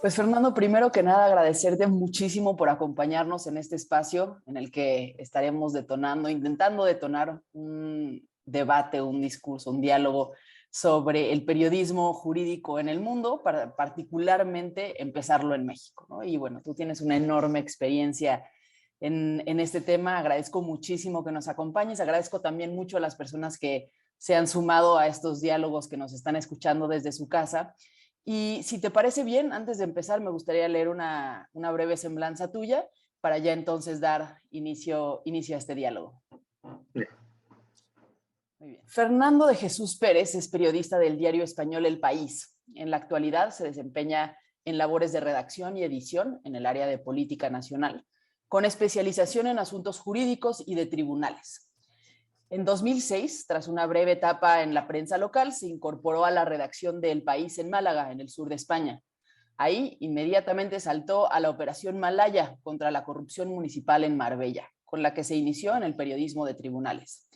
Pues Fernando, primero que nada agradecerte muchísimo por acompañarnos en este espacio en el que estaremos intentando detonar un debate, un discurso, un diálogo sobre el periodismo jurídico en el mundo, para particularmente empezarlo en México, ¿no? Y bueno, tú tienes una enorme experiencia en este tema. Agradezco muchísimo que nos acompañes, agradezco también mucho a las personas que se han sumado a estos diálogos, que nos están escuchando desde su casa. Y si te parece bien, antes de empezar, me gustaría leer una breve semblanza tuya para ya entonces dar inicio a este diálogo. Bien. Muy bien. Fernando de Jesús Pérez es periodista del diario español El País. En la actualidad se desempeña en labores de redacción y edición en el área de política nacional, con especialización en asuntos jurídicos y de tribunales. En 2006, tras una breve etapa en la prensa local, se incorporó a la redacción de El País en Málaga, en el sur de España. Ahí inmediatamente saltó a la Operación Malaya contra la corrupción municipal en Marbella, con la que se inició en el periodismo de tribunales.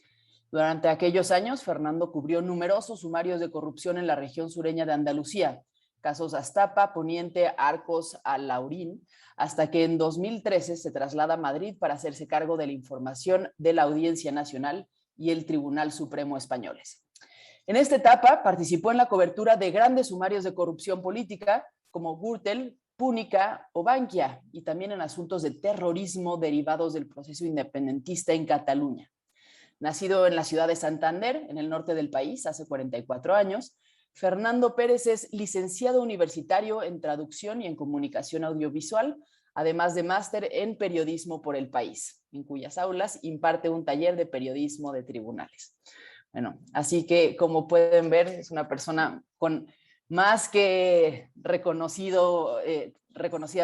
Durante aquellos años, Fernando cubrió numerosos sumarios de corrupción en la región sureña de Andalucía, casos Astapa, Poniente, Arcos, Alhaurín, hasta que en 2013 se traslada a Madrid para hacerse cargo de la información de la Audiencia Nacional y el Tribunal Supremo españoles. En esta etapa participó en la cobertura de grandes sumarios de corrupción política como Gürtel, Púnica o Bankia, y también en asuntos de terrorismo derivados del proceso independentista en Cataluña. Nacido en la ciudad de Santander, en el norte del país, hace 44 años, Fernando Pérez es licenciado universitario en traducción y en comunicación audiovisual, además de máster en periodismo por El País, en cuyas aulas imparte un taller de periodismo de tribunales. Bueno, así que como pueden ver, es una persona con más que reconocida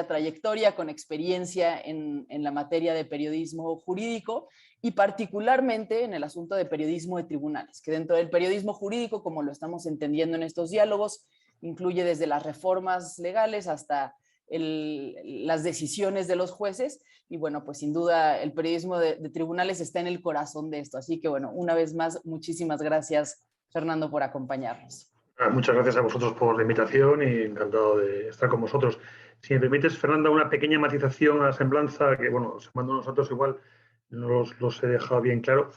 trayectoria, con experiencia en la materia de periodismo jurídico y particularmente en el asunto de periodismo de tribunales, que dentro del periodismo jurídico, como lo estamos entendiendo en estos diálogos, incluye desde las reformas legales hasta las decisiones de los jueces. Y bueno, pues sin duda el periodismo de tribunales está en el corazón de esto. Así que bueno, una vez más, muchísimas gracias, Fernando, por acompañarnos. Muchas gracias a vosotros por la invitación y encantado de estar con vosotros. Si me permites, Fernanda, una pequeña matización a la semblanza, que bueno, sembrando nosotros igual los he dejado bien claro.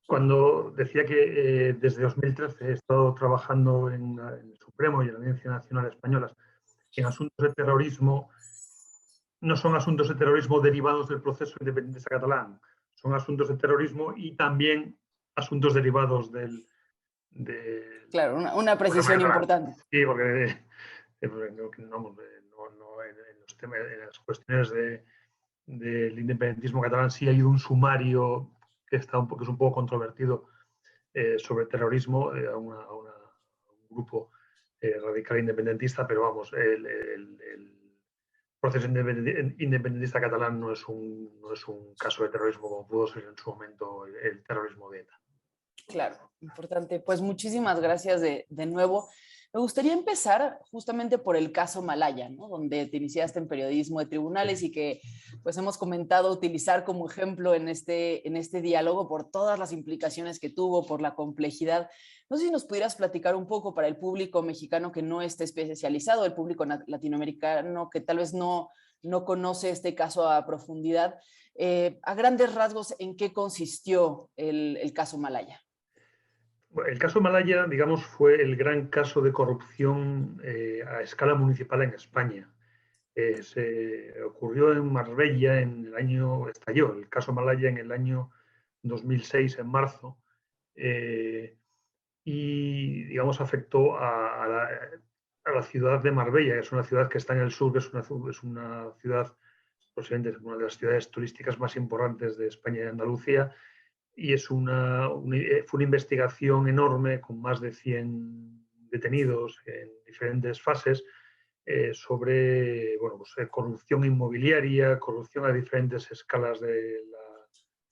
Cuando decía que desde 2013 he estado trabajando en el Supremo y en la Audiencia Nacional Española en asuntos de terrorismo, no son asuntos de terrorismo derivados del proceso independentista catalán, son asuntos de terrorismo y también asuntos derivados claro, una precisión importante. Sí, porque en las cuestiones del independentismo catalán sí hay un sumario que es un poco controvertido sobre terrorismo a un grupo radical independentista, pero vamos, el proceso independentista catalán no es un caso de terrorismo como pudo ser en su momento el terrorismo de ETA. Claro, importante. Pues muchísimas gracias de nuevo. Me gustaría empezar justamente por el caso Malaya, ¿no? Donde te iniciaste en periodismo de tribunales y que pues hemos comentado utilizar como ejemplo en este diálogo por todas las implicaciones que tuvo, por la complejidad. No sé si nos pudieras platicar un poco para el público mexicano que no esté especializado, el público latinoamericano que tal vez no conoce este caso a profundidad, a grandes rasgos, ¿en qué consistió el caso Malaya? El caso Malaya, digamos, fue el gran caso de corrupción a escala municipal en España. Se ocurrió en Marbella estalló el caso Malaya en el año 2006, en marzo, y, digamos, afectó a la ciudad de Marbella, que es una ciudad que está en el sur, que es una ciudad, posiblemente una de las ciudades turísticas más importantes de España y de Andalucía, y fue una investigación enorme con más de 100 detenidos en diferentes fases sobre corrupción inmobiliaria, corrupción a diferentes escalas de la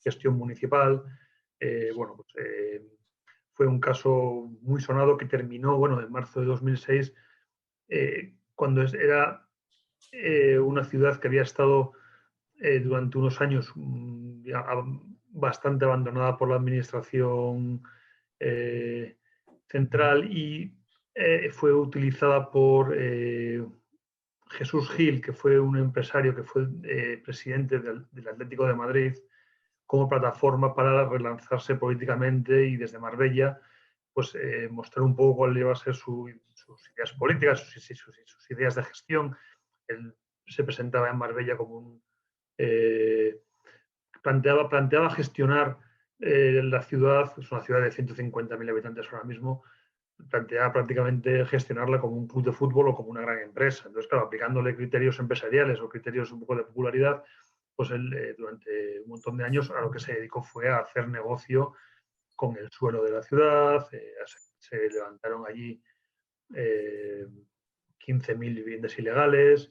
gestión municipal. Fue un caso muy sonado que terminó en marzo de 2006, cuando era una ciudad que había estado durante unos años bastante abandonada por la administración central y fue utilizada por Jesús Gil, que fue un empresario que fue presidente del Atlético de Madrid, como plataforma para relanzarse políticamente y desde Marbella pues, mostrar un poco cuál iba a ser sus ideas políticas, sus ideas de gestión. Él se presentaba en Marbella como un... planteaba gestionar la ciudad, es una ciudad de 150.000 habitantes ahora mismo, planteaba prácticamente gestionarla como un club de fútbol o como una gran empresa. Entonces, claro, aplicándole criterios empresariales o criterios un poco de popularidad, pues él durante un montón de años a lo que se dedicó fue a hacer negocio con el suelo de la ciudad. Se levantaron allí 15.000 viviendas ilegales,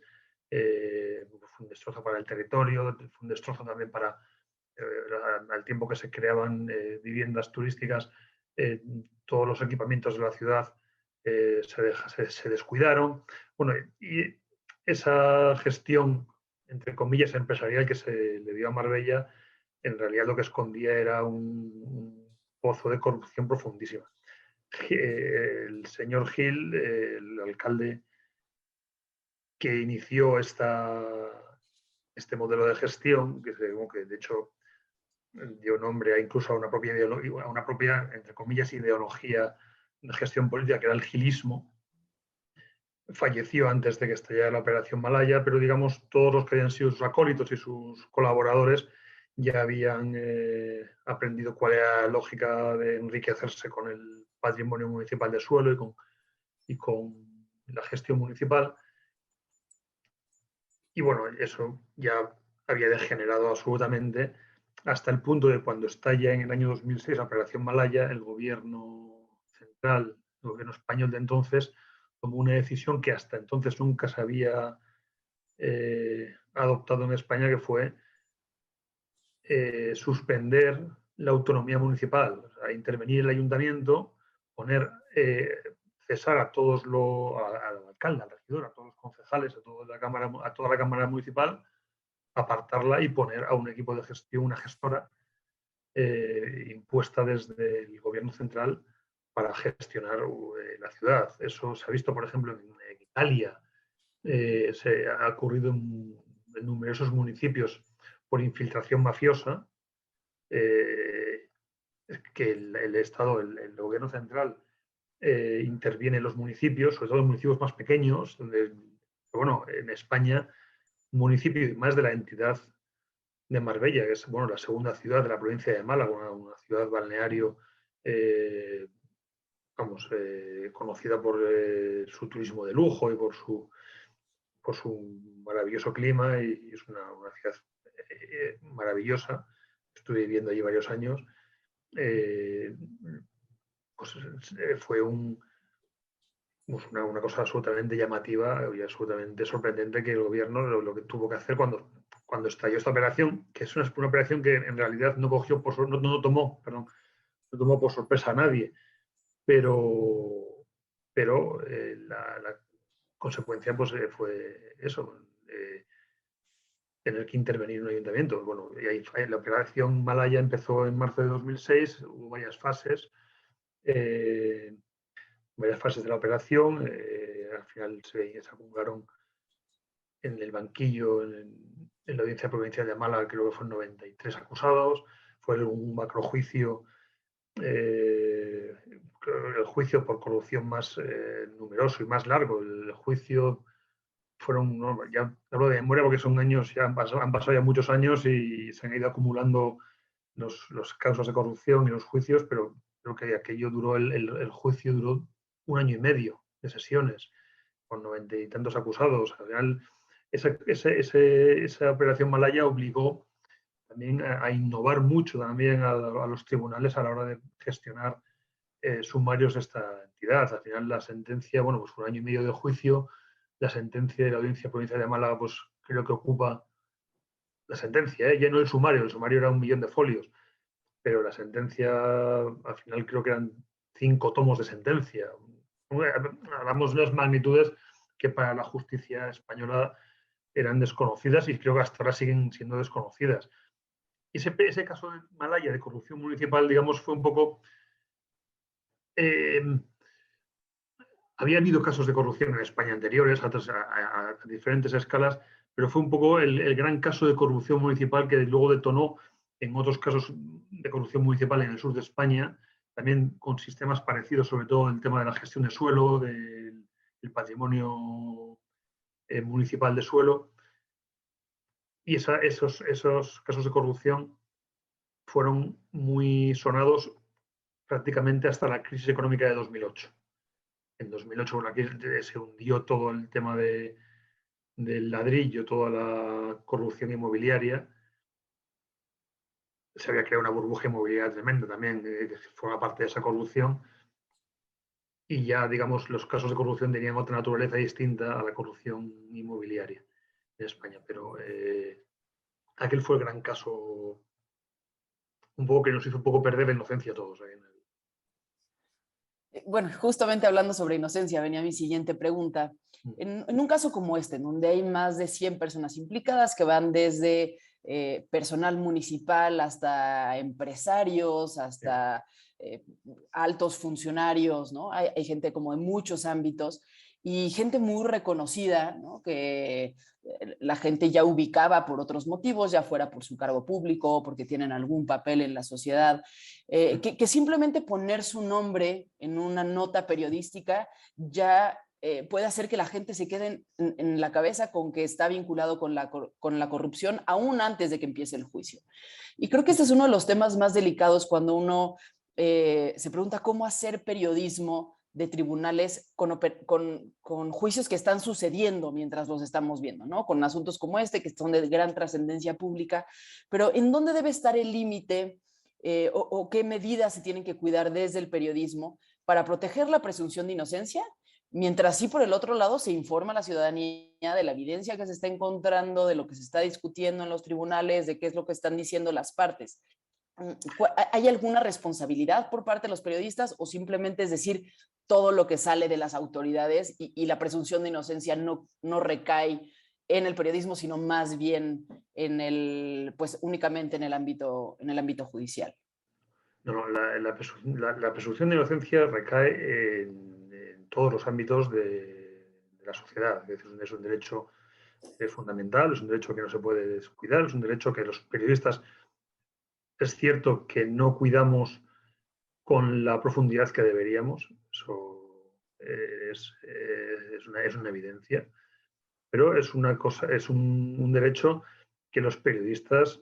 fue un destrozo para el territorio, fue un destrozo también para, al tiempo que se creaban viviendas turísticas, todos los equipamientos de la ciudad se descuidaron. Bueno, y esa gestión, entre comillas, empresarial que se le dio a Marbella, en realidad lo que escondía era un pozo de corrupción profundísima. El señor Gil, el alcalde que inició este modelo de gestión, que de hecho dio nombre incluso a una propia, entre comillas, ideología de gestión política, que era el gilismo, falleció antes de que estallara la Operación Malaya, pero digamos todos los que habían sido sus acólitos y sus colaboradores ya habían aprendido cuál era la lógica de enriquecerse con el patrimonio municipal de suelo y con la gestión municipal. Y bueno, eso ya había degenerado absolutamente hasta el punto de cuando estalla en el año 2006 la Operación Malaya, el gobierno central, el gobierno español de entonces, tomó una decisión que hasta entonces nunca se había adoptado en España, que fue suspender la autonomía municipal, o sea, intervenir el ayuntamiento, cesar a todos al alcalde, al regidor, a todos los concejales, a toda la cámara municipal, apartarla y poner a un equipo de gestión, una gestora impuesta desde el gobierno central para gestionar la ciudad. Eso se ha visto, por ejemplo, en Italia. Se ha ocurrido en numerosos municipios por infiltración mafiosa, que el Estado, el gobierno central, interviene en los municipios, sobre todo en municipios más pequeños, donde, bueno, en España, un municipio más de la entidad de Marbella, que es, bueno, la segunda ciudad de la provincia de Málaga, una ciudad balneario, conocida por su turismo de lujo y por su maravilloso clima, y es una ciudad maravillosa. Estuve viviendo allí varios años. Fue una cosa absolutamente llamativa y absolutamente sorprendente que el gobierno lo que tuvo que hacer cuando estalló esta operación, que es una operación que en realidad no tomó por sorpresa a nadie, pero la consecuencia pues, fue eso, tener que intervenir en un ayuntamiento. Bueno, y ahí, la operación Malaya empezó en marzo de 2006, hubo varias fases de la operación. Al final se acumularon en el banquillo, en la audiencia provincial de Málaga, creo que fueron 93 acusados. Fue un macrojuicio, el juicio por corrupción más numeroso y más largo. El juicio fueron, ya hablo de memoria porque son años, ya han pasado ya muchos años y se han ido acumulando los casos de corrupción y los juicios, pero creo que aquello duró, el juicio duró 1 año y medio de sesiones, con 90 y tantos acusados. Al final, esa operación Malaya obligó también a innovar mucho también a los tribunales a la hora de gestionar sumarios de esta entidad. Al final, la sentencia, bueno, pues 1 año y medio de juicio. La sentencia de la Audiencia Provincial de Málaga, pues creo que ocupa la sentencia, ya no el sumario era 1 millón de folios, pero la sentencia, al final creo que eran 5 tomos de sentencia. Hablamos de las magnitudes que para la justicia española eran desconocidas y creo que hasta ahora siguen siendo desconocidas. Y ese caso de Malaya de corrupción municipal, digamos, fue un poco Había habido casos de corrupción en España anteriores, a diferentes escalas, pero fue un poco el gran caso de corrupción municipal que luego detonó en otros casos de corrupción municipal en el sur de España, también con sistemas parecidos, sobre todo en el tema de la gestión de suelo, del patrimonio municipal de suelo. Y esos casos de corrupción fueron muy sonados prácticamente hasta la crisis económica de 2008. En 2008, bueno, aquí se hundió todo el tema del ladrillo, toda la corrupción inmobiliaria. Se había creado una burbuja inmobiliaria tremenda también, que forma parte de esa corrupción. Y ya, digamos, los casos de corrupción tenían otra naturaleza distinta a la corrupción inmobiliaria en España. Pero aquel fue el gran caso, un poco que nos hizo un poco perder la inocencia a todos. Bueno, justamente hablando sobre inocencia, venía mi siguiente pregunta. En un caso como este, en donde hay más de 100 personas implicadas que van desde personal municipal hasta empresarios, hasta altos funcionarios, ¿no? Hay gente como de muchos ámbitos y gente muy reconocida, ¿no? Que la gente ya ubicaba por otros motivos, ya fuera por su cargo público, porque tienen algún papel en la sociedad. Que simplemente poner su nombre en una nota periodística ya puede hacer que la gente se quede en la cabeza con que está vinculado con la corrupción aún antes de que empiece el juicio. Y creo que este es uno de los temas más delicados cuando uno se pregunta cómo hacer periodismo de tribunales con juicios que están sucediendo mientras los estamos viendo, ¿no? Con asuntos como este, que son de gran trascendencia pública, pero ¿en dónde debe estar el límite o qué medidas se tienen que cuidar desde el periodismo para proteger la presunción de inocencia, mientras sí por el otro lado se informa a la ciudadanía de la evidencia que se está encontrando, de lo que se está discutiendo en los tribunales, de qué es lo que están diciendo las partes? ¿Hay alguna responsabilidad por parte de los periodistas o simplemente es decir todo lo que sale de las autoridades y la presunción de inocencia no recae en el periodismo, sino más bien pues únicamente en el ámbito judicial? No, la presunción de inocencia recae en todos los ámbitos de la sociedad. Es un derecho fundamental, es un derecho que no se puede descuidar, es un derecho que los periodistas, es cierto que no cuidamos con la profundidad que deberíamos, eso es una evidencia, pero es una cosa, es un derecho que los periodistas,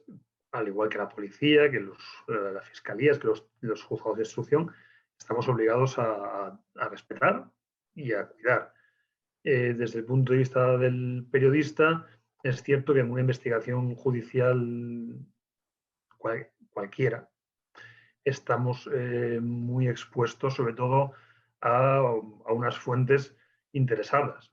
al igual que la policía, que las fiscalías, que los juzgados de instrucción, estamos obligados a respetar y a cuidar. Desde el punto de vista del periodista, es cierto que en una investigación judicial cualquiera estamos muy expuestos, sobre todo, a unas fuentes interesadas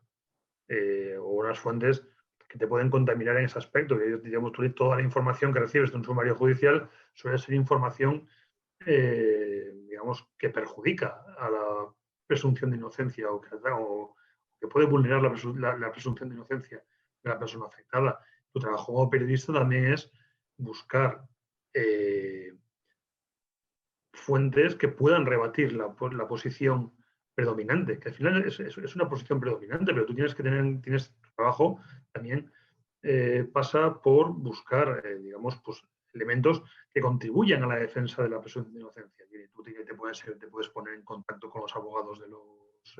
o unas fuentes que te pueden contaminar en ese aspecto. Que, digamos, toda la información que recibes de un sumario judicial suele ser información, digamos, que perjudica a la presunción de inocencia o que puede vulnerar la presunción de inocencia de la persona afectada. Tu trabajo como periodista también es buscar fuentes que puedan rebatir la posición predominante, que al final es una posición predominante, pero tú tienes que tu trabajo también pasa por buscar, digamos, pues, elementos que contribuyan a la defensa de la presunción de inocencia. Y tú te puedes poner en contacto con los abogados de los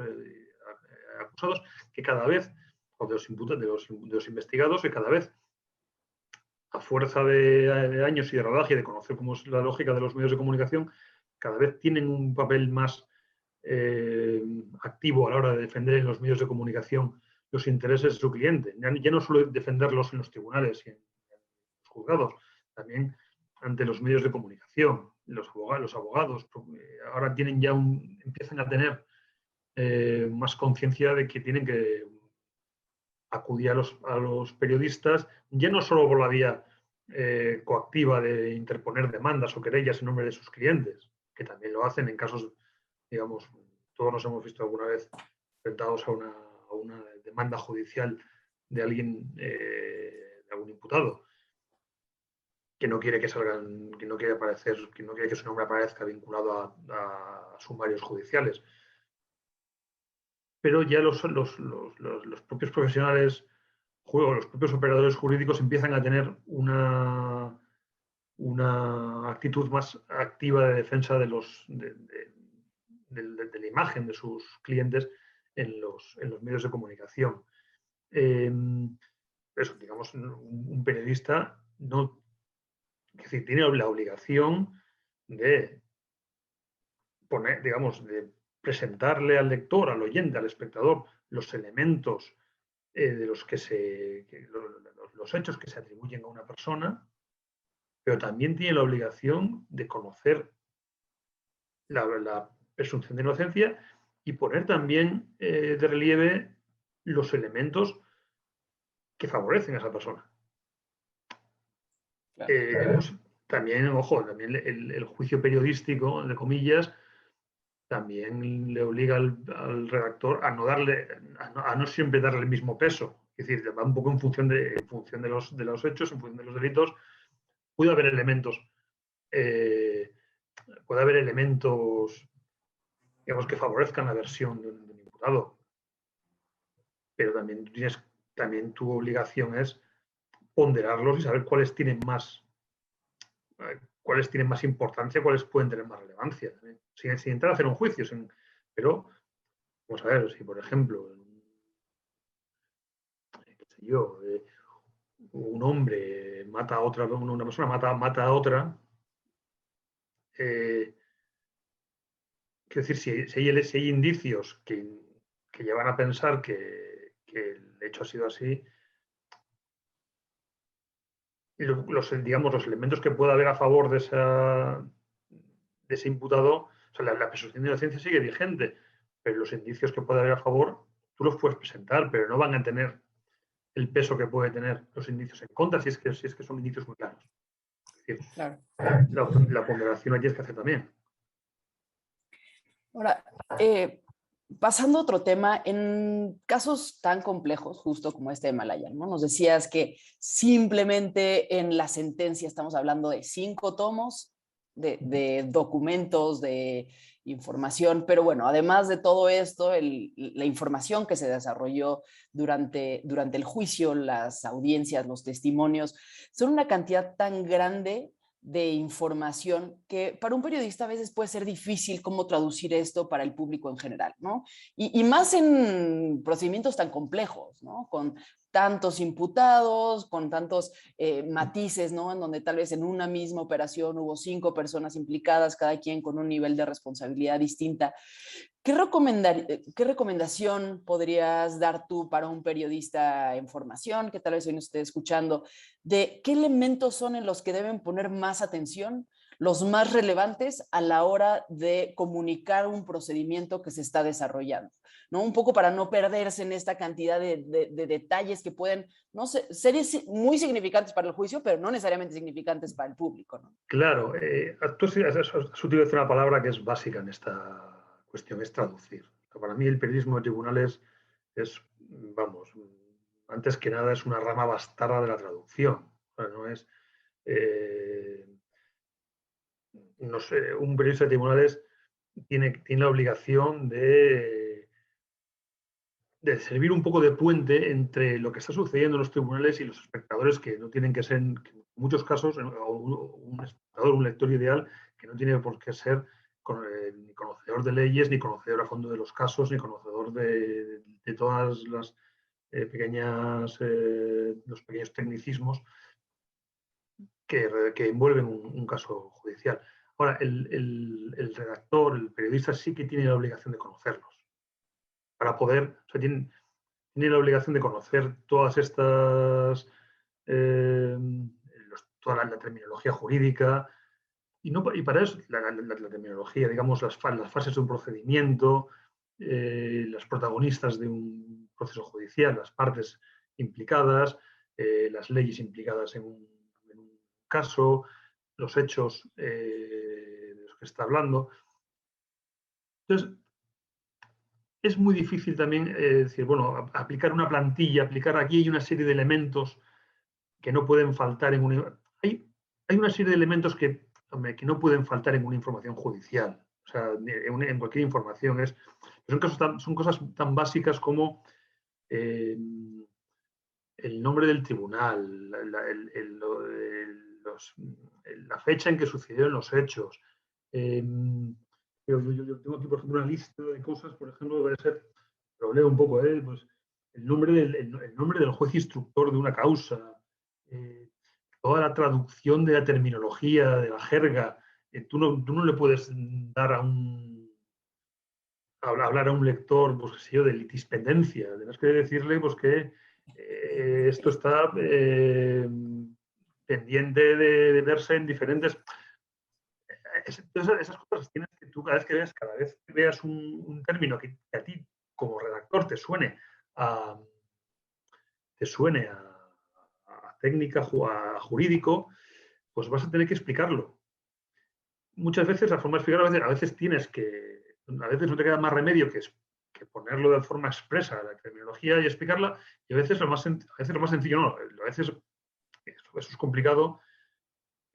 acusados, que cada vez, o de los imputados, de los investigados, que cada vez, a fuerza de años y de rodaje y de conocer cómo es la lógica de los medios de comunicación, cada vez tienen un papel más activo a la hora de defender en los medios de comunicación los intereses de su cliente. Ya no solo defenderlos en los tribunales y en los juzgados, también ante los medios de comunicación. Los abogados ahora empiezan a tener más conciencia de que tienen que acudir a los periodistas, ya no solo por la vía coactiva de interponer demandas o querellas en nombre de sus clientes, que también lo hacen en casos, digamos, todos nos hemos visto alguna vez enfrentados a una demanda judicial de alguien, de algún imputado, que no quiere que salgan, que no quiere aparecer, que no quiere que su nombre aparezca vinculado a sumarios judiciales. pero ya los propios profesionales, los propios operadores jurídicos empiezan a tener una actitud más activa de defensa de la imagen de sus clientes en los medios de comunicación. Eso, digamos, un periodista no, es decir, tiene la obligación de poner, digamos, de presentarle al lector, al oyente, al espectador, los elementos de los los hechos que se atribuyen a una persona, pero también tiene la obligación de conocer la presunción de inocencia y poner también de relieve los elementos que favorecen a esa persona. Claro. Pues, también, ojo, también el juicio periodístico, entre comillas, también le obliga al redactor a no siempre darle el mismo peso. Es decir, va un poco en función de los hechos, en función de los delitos. Puede haber elementos, digamos, que favorezcan la versión de un imputado. Pero también tu obligación es ponderarlos y saber cuáles tienen más importancia, cuáles pueden tener más relevancia. Sin entrar a hacer un juicio. Pero, vamos a ver, si por ejemplo, qué sé yo, un hombre mata a otra, una persona mata a otra, quiero decir, si hay indicios que llevan a pensar que el hecho ha sido así, digamos, los elementos que pueda haber a favor de ese imputado, o sea, la presunción de inocencia sigue vigente, pero los indicios que pueda haber a favor, tú los puedes presentar, pero no van a tener el peso que puede tener los indicios en contra, si es que son indicios muy claros. Es decir, Claro. la ponderación aquí es que hacer también. Ahora, pasando a otro tema, en casos tan complejos, justo como este de Malayan, ¿no? Nos decías que simplemente en la sentencia estamos hablando de 5 tomos de documentos, de información, pero bueno, además de todo esto, la información que se desarrolló durante el juicio, las audiencias, los testimonios, son una cantidad tan grande de información que para un periodista a veces puede ser difícil cómo traducir esto para el público en general, ¿no? Y más en procedimientos tan complejos, ¿no? Con tantos imputados, con tantos matices, ¿no? En donde tal vez en una misma operación hubo 5 personas implicadas, cada quien con un nivel de responsabilidad distinta. ¿Qué recomendación podrías dar tú para un periodista en formación que tal vez hoy nos esté escuchando, de qué elementos son en los que deben poner más atención, los más relevantes a la hora de comunicar un procedimiento que se está desarrollando, ¿no? Un poco para no perderse en esta cantidad de detalles que pueden, no sé, ser muy significantes para el juicio, pero no necesariamente significantes para el público, ¿no? Claro, tú has utilizado una palabra que es básica en esta cuestión, es traducir. Para mí el periodismo de tribunales es, vamos, antes que nada es una rama bastarda de la traducción. O sea, no es, no sé, un periodista de tribunales tiene la obligación de servir un poco de puente entre lo que está sucediendo en los tribunales y los espectadores, que no tienen que ser, en muchos casos, un espectador, un lector ideal, que no tiene por qué ser ni conocedor de leyes, ni conocedor a fondo de los casos, ni conocedor de todas las los pequeños tecnicismos que envuelven un caso judicial. Ahora, el redactor, el periodista, sí que tiene la obligación de conocerlos para poder, o sea, tiene la obligación de conocer todas estas, toda la terminología jurídica, y para eso la terminología, digamos, las fases de un procedimiento, los protagonistas de un proceso judicial, las partes implicadas, las leyes implicadas en un caso, los hechos de los que está hablando. Entonces, es muy difícil también decir, bueno, aplicar una plantilla, aplicar aquí hay una serie de elementos que no pueden faltar hay una serie de elementos que no pueden faltar en una información judicial. O sea, en cualquier información. Son cosas tan básicas como el nombre del tribunal, la fecha en que sucedieron los hechos. Yo tengo aquí, por ejemplo, una lista de cosas, por ejemplo, debe ser, lo leo un poco, pues, el nombre del juez instructor de una causa, toda la traducción de la terminología, de la jerga. Tú no le puedes dar hablar a un lector, pues qué sé yo, de litispendencia. Tienes que decirle pues, que esto está pendiente de verse en diferentes... Esas cosas tienes que tú cada vez que veas un término que a ti como redactor te suene a técnica, a jurídico, pues vas a tener que explicarlo. Muchas veces la forma de explicarlo, a veces no te queda más remedio que ponerlo de forma expresa, la terminología y explicarla, y a veces lo más sencillo no, a veces eso es complicado,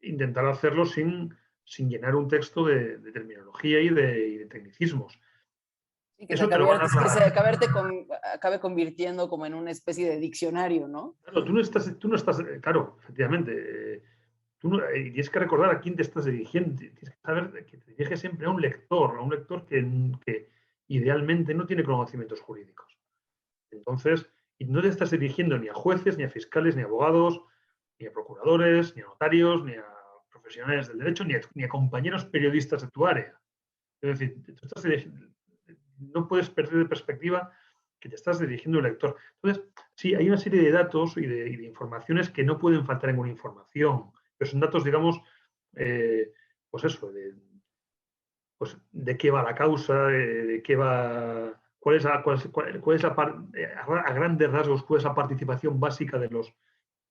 intentar hacerlo sin llenar un texto de terminología y de tecnicismos. Y que acabe convirtiendo como en una especie de diccionario, ¿no? Claro, tú no estás, claro, efectivamente, y tienes que recordar a quién te estás dirigiendo, tienes que saber que te diriges siempre a un lector que idealmente no tiene conocimientos jurídicos. Entonces, y no te estás dirigiendo ni a jueces, ni a fiscales, ni a abogados, ni a procuradores, ni a notarios, ni a profesionales del derecho, ni a compañeros periodistas de tu área. Es decir, no puedes perder de perspectiva que te estás dirigiendo al lector. Entonces, sí, hay una serie de datos y de informaciones que no pueden faltar en una información, pero son datos, digamos, pues eso, pues de qué va la causa, de qué va, cuál es a grandes rasgos, cuál es la participación básica de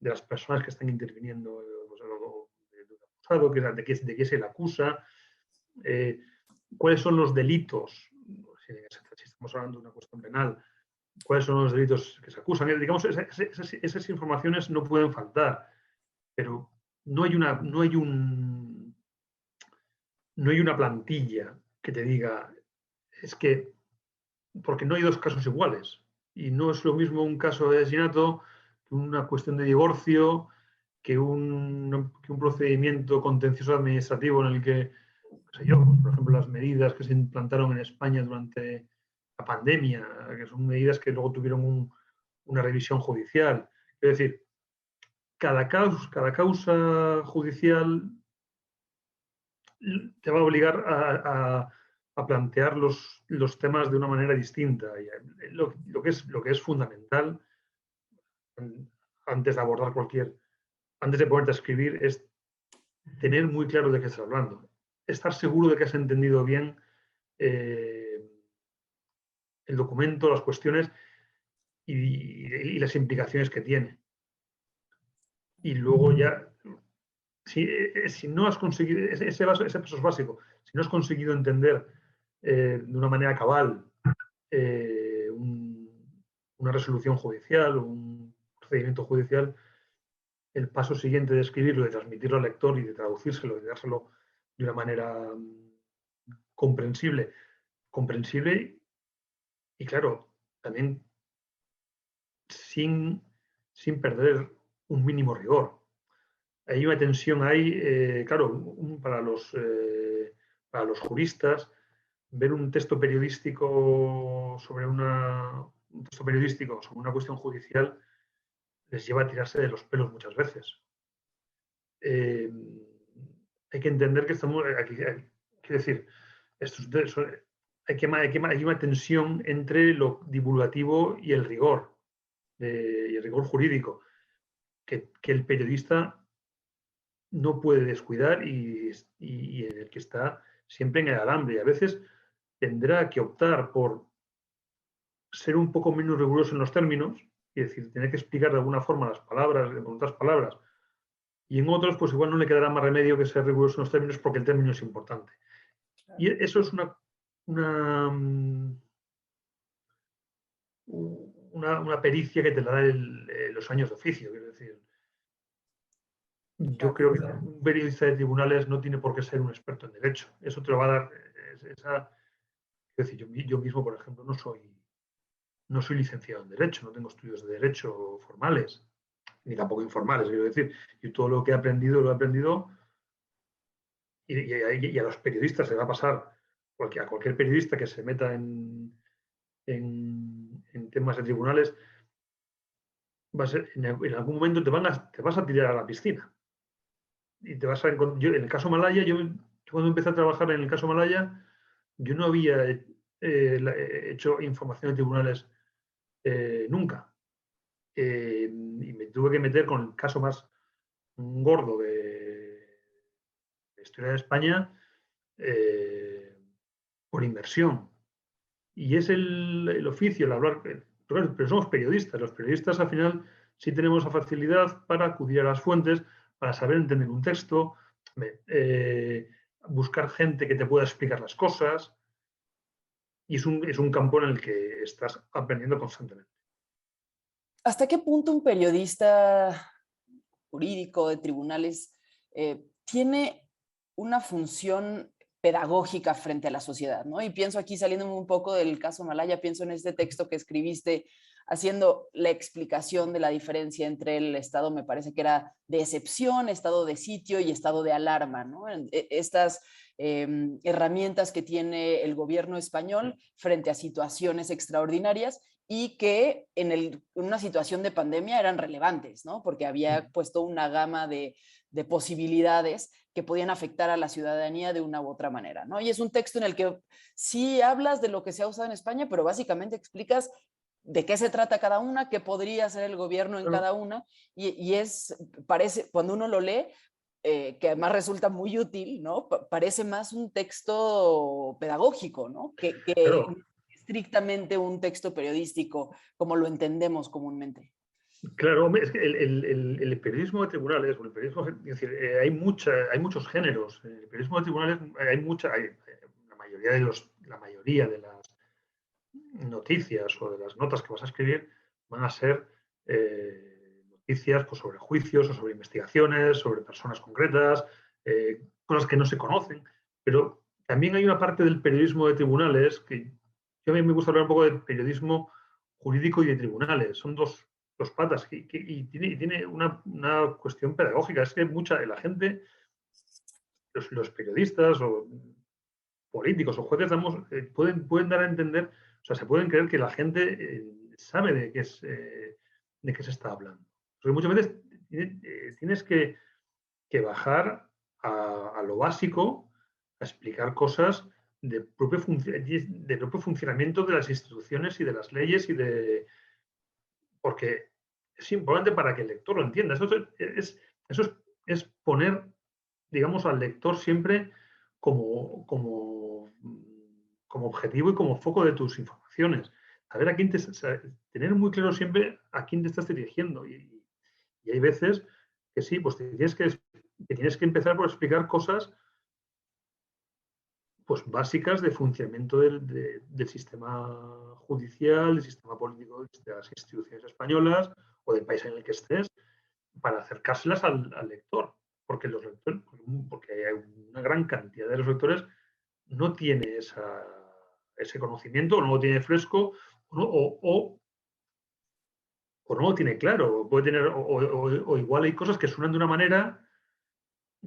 las personas que están interviniendo, pues, del acusado, de qué se le acusa, cuáles son los delitos, si estamos hablando de una cuestión penal, cuáles son los delitos que se acusan. Digamos, esas informaciones no pueden faltar, pero no hay una plantilla que te diga, es que, porque no hay dos casos iguales. Y no es lo mismo un caso de asesinato que una cuestión de divorcio, que un procedimiento contencioso administrativo en el que, qué sé yo, por ejemplo, las medidas que se implantaron en España durante la pandemia, que son medidas que luego tuvieron una revisión judicial. Es decir, cada causa judicial te va a obligar a plantear los temas de una manera distinta. Y lo que es fundamental antes de abordar antes de ponerte a escribir, es tener muy claro de qué estás hablando. Estar seguro de que has entendido bien el documento, las cuestiones y las implicaciones que tiene. Y luego ya, si no has conseguido, ese paso es básico, si no has conseguido entender de una manera cabal una resolución judicial o un procedimiento judicial, el paso siguiente de escribirlo, de transmitirlo al lector y de traducírselo, de dárselo de una manera comprensible y claro, también sin perder un mínimo rigor. Hay una tensión ahí, claro, para los juristas, ver un texto periodístico sobre una cuestión judicial les lleva a tirarse de los pelos muchas veces. Hay que entender que estamos aquí, quiero decir, hay una tensión entre lo divulgativo y el rigor, y el rigor jurídico, que el periodista no puede descuidar y en el que está siempre en el alambre. Y a veces tendrá que optar por ser un poco menos riguroso en los términos, y decir, tener que explicar de alguna forma las palabras, con otras palabras, y en otros, pues igual no le quedará más remedio que ser riguroso en los términos porque el término es importante. Y eso es una pericia que te la da los años de oficio. Quiero decir, yo creo que un periodista de tribunales no tiene por qué ser un experto en derecho. Eso te lo va a dar Es decir, yo mismo, por ejemplo, no soy licenciado en Derecho, no tengo estudios de Derecho formales, ni tampoco informales, quiero decir. Y todo lo que he aprendido, lo he aprendido, y a los periodistas se va a pasar, porque a cualquier periodista que se meta en temas de tribunales, va a ser, en algún momento te vas a tirar a la piscina. Y te vas a encontrar. En el caso Malaya, yo cuando empecé a trabajar en el caso Malaya, yo no había hecho información de tribunales nunca. Y me tuve que meter con el caso más gordo de la historia de España por inversión. Y es el oficio, el hablar. Pero somos periodistas. Los periodistas, al final, sí tenemos la facilidad para acudir a las fuentes, para saber entender un texto, buscar gente que te pueda explicar las cosas. Y es un campo en el que estás aprendiendo constantemente. ¿Hasta qué punto un periodista jurídico de tribunales tiene una función pedagógica frente a la sociedad, ¿no? Y pienso aquí, saliendo un poco del caso Malaya, pienso en este texto que escribiste haciendo la explicación de la diferencia entre el estado, me parece que era de excepción, estado de sitio y estado de alarma, ¿no? Estas herramientas que tiene el gobierno español frente a situaciones extraordinarias y que en una situación de pandemia eran relevantes, ¿no? Porque había puesto una gama de posibilidades que podían afectar a la ciudadanía de una u otra manera, ¿no? Y es un texto en el que sí hablas de lo que se ha usado en España, pero básicamente explicas de qué se trata cada una, qué podría hacer el gobierno en cada una, y parece, cuando uno lo lee, que además resulta muy útil, ¿no? Parece más un texto pedagógico, ¿no? Que Claro, estrictamente un texto periodístico, como lo entendemos comúnmente. claro, hombre, es que el periodismo de tribunales, o el periodismo, es decir, hay muchos géneros. En el periodismo de tribunales la mayoría de las noticias o de las notas que vas a escribir van a ser noticias pues, sobre juicios o sobre investigaciones, sobre personas concretas, cosas que no se conocen. Pero también hay una parte del periodismo de tribunales que yo a mí me gusta hablar un poco de periodismo jurídico y de tribunales. Son dos patas y tiene una cuestión pedagógica. Es que la gente, los periodistas o políticos o jueces pueden dar a entender, o sea, se pueden creer que la gente sabe de qué se está hablando. Porque muchas veces tienes que bajar a lo básico, a explicar cosas de propio funcionamiento de las instituciones y de las leyes porque es importante para que el lector lo entienda. Eso es poner, digamos, al lector siempre como objetivo y como foco de tus informaciones. Saber tener muy claro siempre a quién te estás dirigiendo. Y hay veces que sí, pues tienes que empezar por explicar cosas pues, básicas de funcionamiento del sistema judicial, del sistema político de las instituciones españolas o del país en el que estés, para acercárselas al lector. Porque porque hay una gran cantidad de los lectores no tiene ese conocimiento, o no lo tiene fresco, o no lo tiene claro. Puede tener, o igual hay cosas que suenan de una manera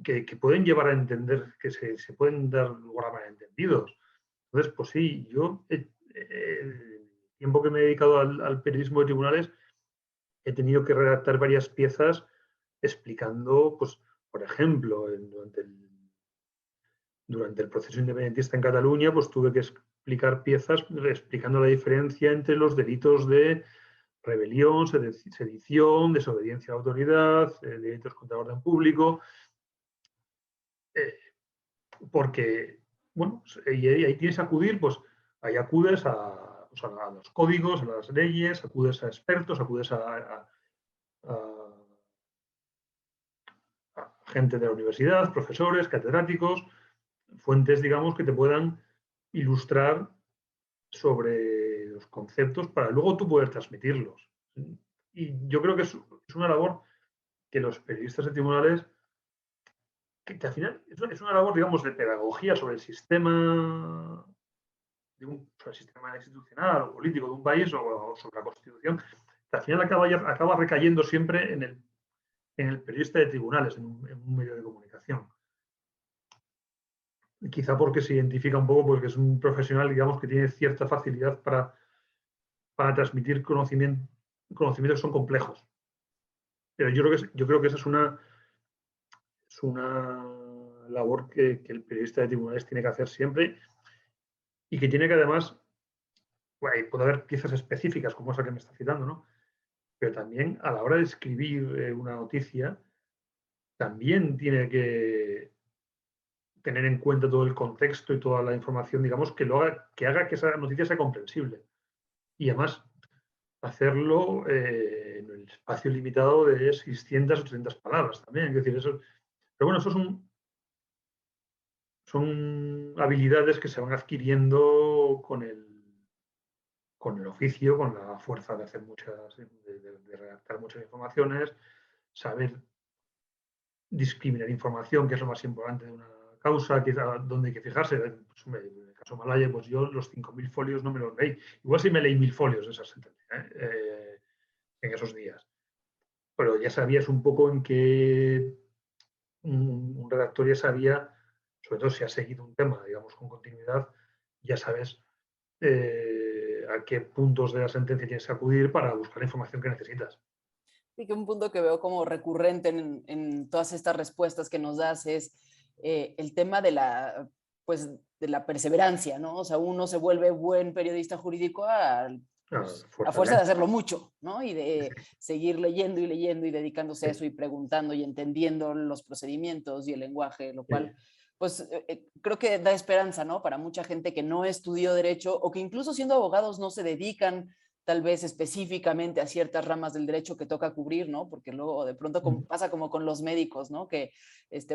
que pueden llevar a entender, que se pueden dar lugar a malentendidos. Entonces, pues sí, yo el tiempo que me he dedicado al periodismo de tribunales, he tenido que redactar varias piezas explicando, pues, por ejemplo, durante el proceso independentista en Cataluña, pues tuve que explicar piezas explicando la diferencia entre los delitos de rebelión, sedición, desobediencia a la autoridad, delitos contra el orden público, porque, bueno, y ahí tienes que acudir, pues ahí acudes a los códigos, a las leyes, acudes a expertos, acudes a gente de la universidad, profesores, catedráticos, fuentes, digamos, que te puedan ilustrar sobre los conceptos para luego tú poder transmitirlos. Y yo creo que es una labor que los periodistas de tribunales al final es una labor, digamos, de pedagogía sobre el sistema, sobre el sistema institucional o político de un país o sobre la Constitución, que al final acaba recayendo siempre en el periodista de tribunales, en un medio de comunicación. Y quizá porque se identifica un poco porque es un profesional, digamos, que tiene cierta facilidad para transmitir conocimientos que son complejos. Pero yo creo que esa es una labor que el periodista de tribunales tiene que hacer siempre y que tiene que además, bueno, puede haber piezas específicas como esa que me está citando, ¿no? Pero también a la hora de escribir una noticia, también tiene que tener en cuenta todo el contexto y toda la información, digamos, que haga que esa noticia sea comprensible. Y además, hacerlo en el espacio limitado de 600 o 300 palabras también. Es decir, eso, pero bueno, eso son habilidades que se van adquiriendo con el oficio, con la fuerza de hacer de redactar muchas informaciones, saber discriminar información, que es lo más importante de una causa, quizá donde hay que fijarse. Pues, en el caso Malaya, pues yo los 5.000 folios no me los leí. Igual sí me leí 1.000 folios de esa sentencia en esos días. Pero ya sabías un poco en qué un redactor ya sabía, sobre todo si has seguido un tema, digamos, con continuidad, ya sabes a qué puntos de la sentencia tienes que acudir para buscar la información que necesitas. Sí, que un punto que veo como recurrente en todas estas respuestas que nos das es el tema de pues, de la perseverancia, ¿no? O sea, uno se vuelve buen periodista jurídico pues, a fuerza de hacerlo mucho, ¿no? Y de seguir leyendo y leyendo y dedicándose a eso y preguntando y entendiendo los procedimientos y el lenguaje, lo cual, pues, creo que da esperanza, ¿no? Para mucha gente que no estudió derecho o que incluso siendo abogados no se dedican tal vez específicamente a ciertas ramas del derecho que toca cubrir, ¿no? Porque luego de pronto pasa como con los médicos, ¿no? Que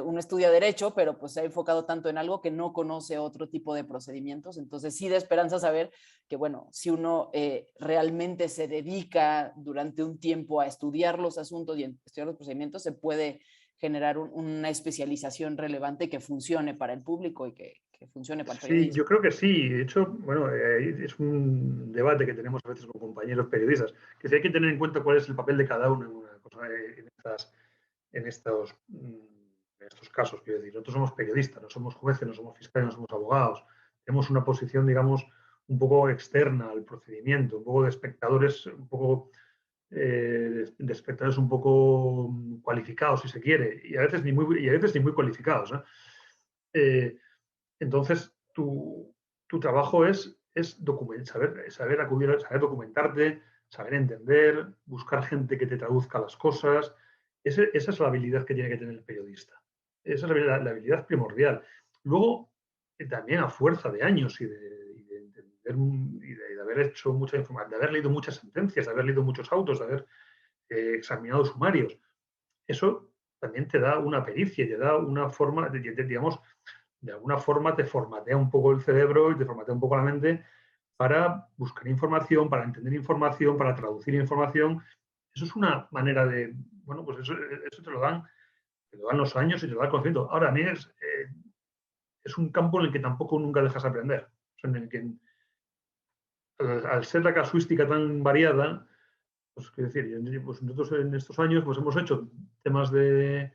uno estudia derecho, pero pues se ha enfocado tanto en algo que no conoce otro tipo de procedimientos. Entonces sí da esperanza saber que, bueno, si uno realmente se dedica durante un tiempo a estudiar los asuntos y a estudiar los procedimientos, se puede generar una especialización relevante que funcione para el público y que funcione para el periodismo. Sí, yo creo que sí. De hecho, bueno, es un debate que tenemos a veces con compañeros periodistas, que sí hay que tener en cuenta cuál es el papel de cada uno en una cosa, en estos casos. Quiero decir, nosotros somos periodistas, no somos jueces, no somos fiscales, no somos abogados. Tenemos una posición, digamos, un poco externa al procedimiento, un poco de espectadores, un poco de espectadores un poco cualificados, si se quiere, y a veces ni muy cualificados. Entonces, tu trabajo es saber acudir, saber documentarte, saber entender, buscar gente que te traduzca las cosas. Esa es la habilidad que tiene que tener el periodista. Esa es la habilidad primordial. Luego, también a fuerza de años y de entender y de haber hecho mucha información, de haber leído muchas sentencias, de haber leído muchos autos, de haber examinado sumarios, eso también te da una pericia, te da una forma, digamos, de alguna forma te formatea un poco el cerebro y te formatea un poco la mente para buscar información, para entender información, para traducir información. Eso es una manera de, bueno, pues eso te lo dan los años y te lo da el conocimiento. Ahora, a mí es un campo en el que tampoco nunca dejas aprender. O sea, en el que, al ser la casuística tan variada, pues quiero decir, pues nosotros en estos años pues hemos hecho temas de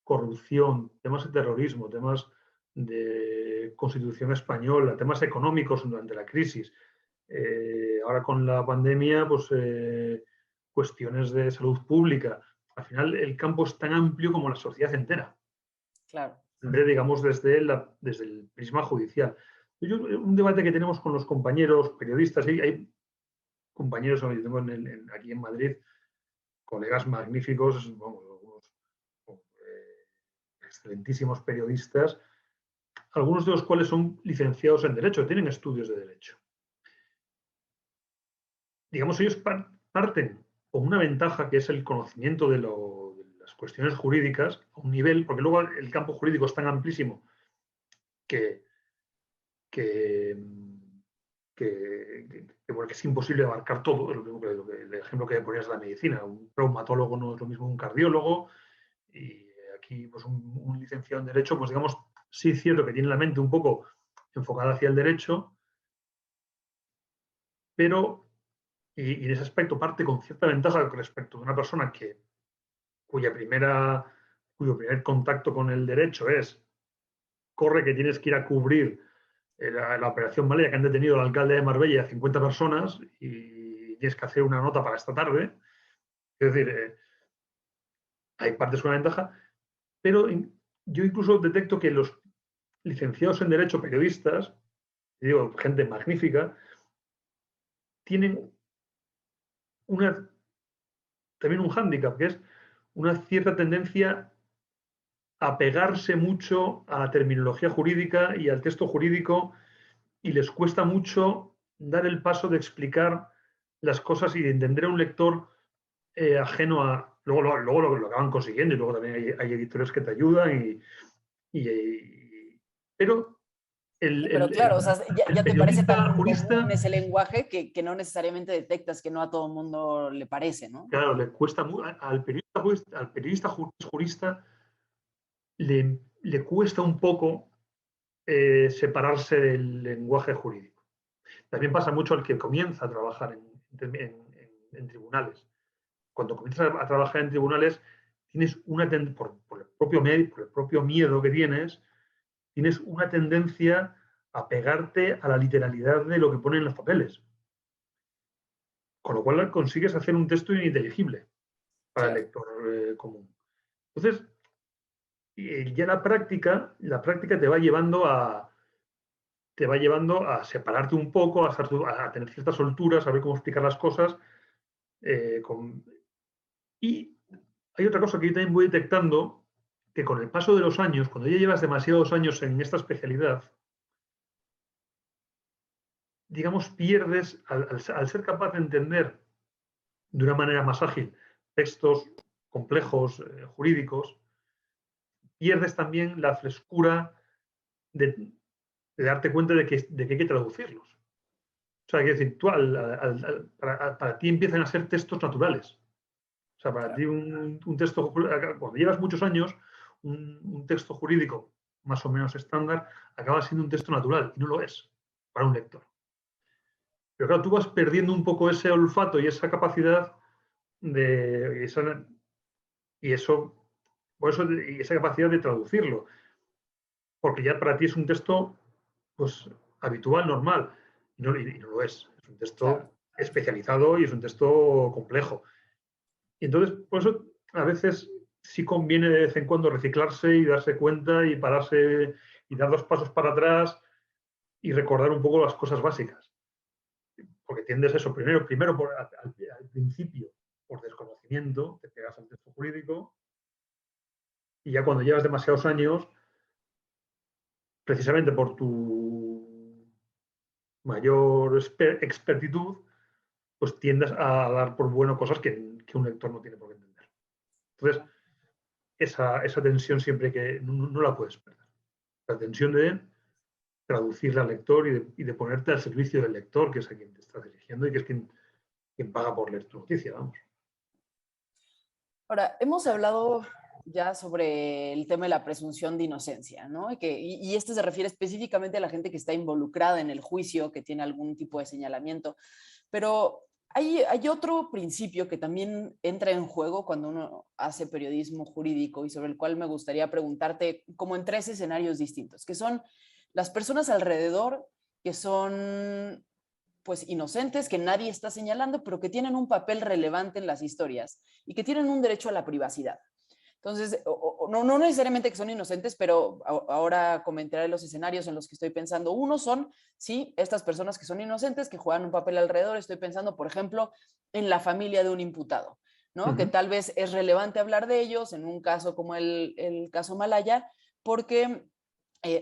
corrupción, temas de terrorismo, temas de Constitución española, temas económicos durante la crisis. Ahora con la pandemia, pues cuestiones de salud pública. Al final el campo es tan amplio como la sociedad entera. Claro. Siempre, digamos, desde el prisma judicial. Un debate que tenemos con los compañeros periodistas, hay compañeros, yo tengo aquí en Madrid, colegas magníficos, excelentísimos periodistas, algunos de los cuales son licenciados en Derecho, tienen estudios de Derecho. Digamos, ellos parten con una ventaja que es el conocimiento de las cuestiones jurídicas a un nivel, porque luego el campo jurídico es tan amplísimo que es imposible abarcar todo. El ejemplo que ponías de la medicina. Un traumatólogo no es lo mismo que un cardiólogo, y aquí si pues, un licenciado en Derecho, pues digamos, sí es cierto que tiene la mente un poco enfocada hacia el derecho, pero, y en ese aspecto parte con cierta ventaja respecto de una persona cuyo primer contacto con el derecho corre que tienes que ir a cubrir la operación Malaya, que han detenido al alcalde de Marbella a 50 personas y tienes que hacer una nota para esta tarde. Es decir, hay partes con una ventaja, pero yo incluso detecto que los licenciados en Derecho, periodistas, y digo, gente magnífica, tienen también un hándicap, que es una cierta tendencia a pegarse mucho a la terminología jurídica y al texto jurídico, y les cuesta mucho dar el paso de explicar las cosas y de entender a un lector ajeno a... Luego lo acaban consiguiendo y luego también hay editores que te ayudan, pero Pero claro, o sea, el ya te parece periodista tan jurista, común ese lenguaje que no necesariamente detectas que no a todo el mundo le parece, ¿no? claro, le cuesta al periodista jurista le cuesta un poco separarse del lenguaje jurídico. También pasa mucho al que comienza a trabajar en tribunales. Cuando comienzas a trabajar en tribunales, tienes por el propio miedo que tienes una tendencia a pegarte a la literalidad de lo que ponen en los papeles. Con lo cual consigues hacer un texto ininteligible para el lector común. Entonces, ya la práctica te va llevando a separarte un poco, a tener cierta soltura, a saber cómo explicar las cosas. Y hay otra cosa que yo también voy detectando, que con el paso de los años, cuando ya llevas demasiados años en esta especialidad, digamos, pierdes, al ser capaz de entender de una manera más ágil textos complejos, jurídicos, pierdes también la frescura de darte cuenta de que hay que traducirlos. O sea, quiero decir, tú para ti empiezan a ser textos naturales. O sea, para ti un texto, cuando llevas muchos años, un texto jurídico más o menos estándar acaba siendo un texto natural y no lo es para un lector. Pero claro, tú vas perdiendo un poco ese olfato y esa capacidad y esa capacidad de traducirlo, porque ya para ti es un texto pues, habitual, normal, y no lo es. Es un texto especializado y es un texto complejo. Y entonces, por eso, a veces sí conviene de vez en cuando reciclarse y darse cuenta y pararse y dar 2 pasos para atrás y recordar un poco las cosas básicas. Porque tiendes eso, primero al principio, por desconocimiento, te pegas al texto jurídico y ya cuando llevas demasiados años, precisamente por tu mayor expertitud, pues tiendes a dar por bueno cosas que un lector no tiene por qué entender. Entonces, esa tensión siempre que no la puedes perder. La tensión de traducirle al lector y de ponerte al servicio del lector, que es a quien te estás dirigiendo y que es quien paga por leer tu noticia, vamos. Ahora, hemos hablado ya sobre el tema de la presunción de inocencia, ¿no? Y este se refiere específicamente a la gente que está involucrada en el juicio, que tiene algún tipo de señalamiento, pero hay otro principio que también entra en juego cuando uno hace periodismo jurídico y sobre el cual me gustaría preguntarte como en 3 escenarios distintos, que son las personas alrededor que son pues inocentes, que nadie está señalando, pero que tienen un papel relevante en las historias y que tienen un derecho a la privacidad. Entonces, no necesariamente que son inocentes, pero ahora comentaré los escenarios en los que estoy pensando. Uno son, sí, estas personas que son inocentes, que juegan un papel alrededor. Estoy pensando, por ejemplo, en la familia de un imputado, ¿no? Que tal vez es relevante hablar de ellos en un caso como el caso Malaya, porque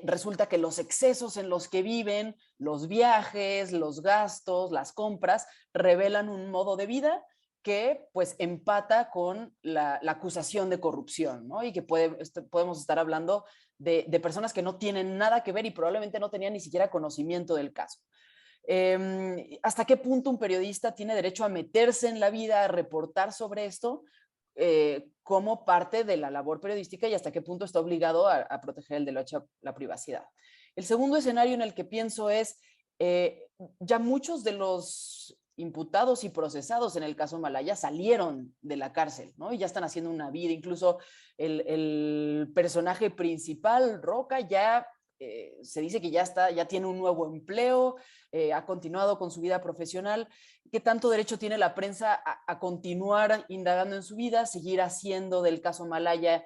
resulta que los excesos en los que viven, los viajes, los gastos, las compras, revelan un modo de vida que pues empata con la acusación de corrupción, ¿no? Y que podemos estar hablando de personas que no tienen nada que ver y probablemente no tenían ni siquiera conocimiento del caso. ¿Hasta qué punto un periodista tiene derecho a meterse en la vida, a reportar sobre esto? como parte de la labor periodística y hasta qué punto está obligado a proteger el derecho a la privacidad. El segundo escenario en el que pienso es, ya muchos de los imputados y procesados en el caso Malaya salieron de la cárcel, ¿no? Y ya están haciendo una vida. Incluso el personaje principal, Roca, ya se dice que ya tiene un nuevo empleo, ha continuado con su vida profesional. ¿Qué tanto derecho tiene la prensa a continuar indagando en su vida, seguir haciendo del caso Malaya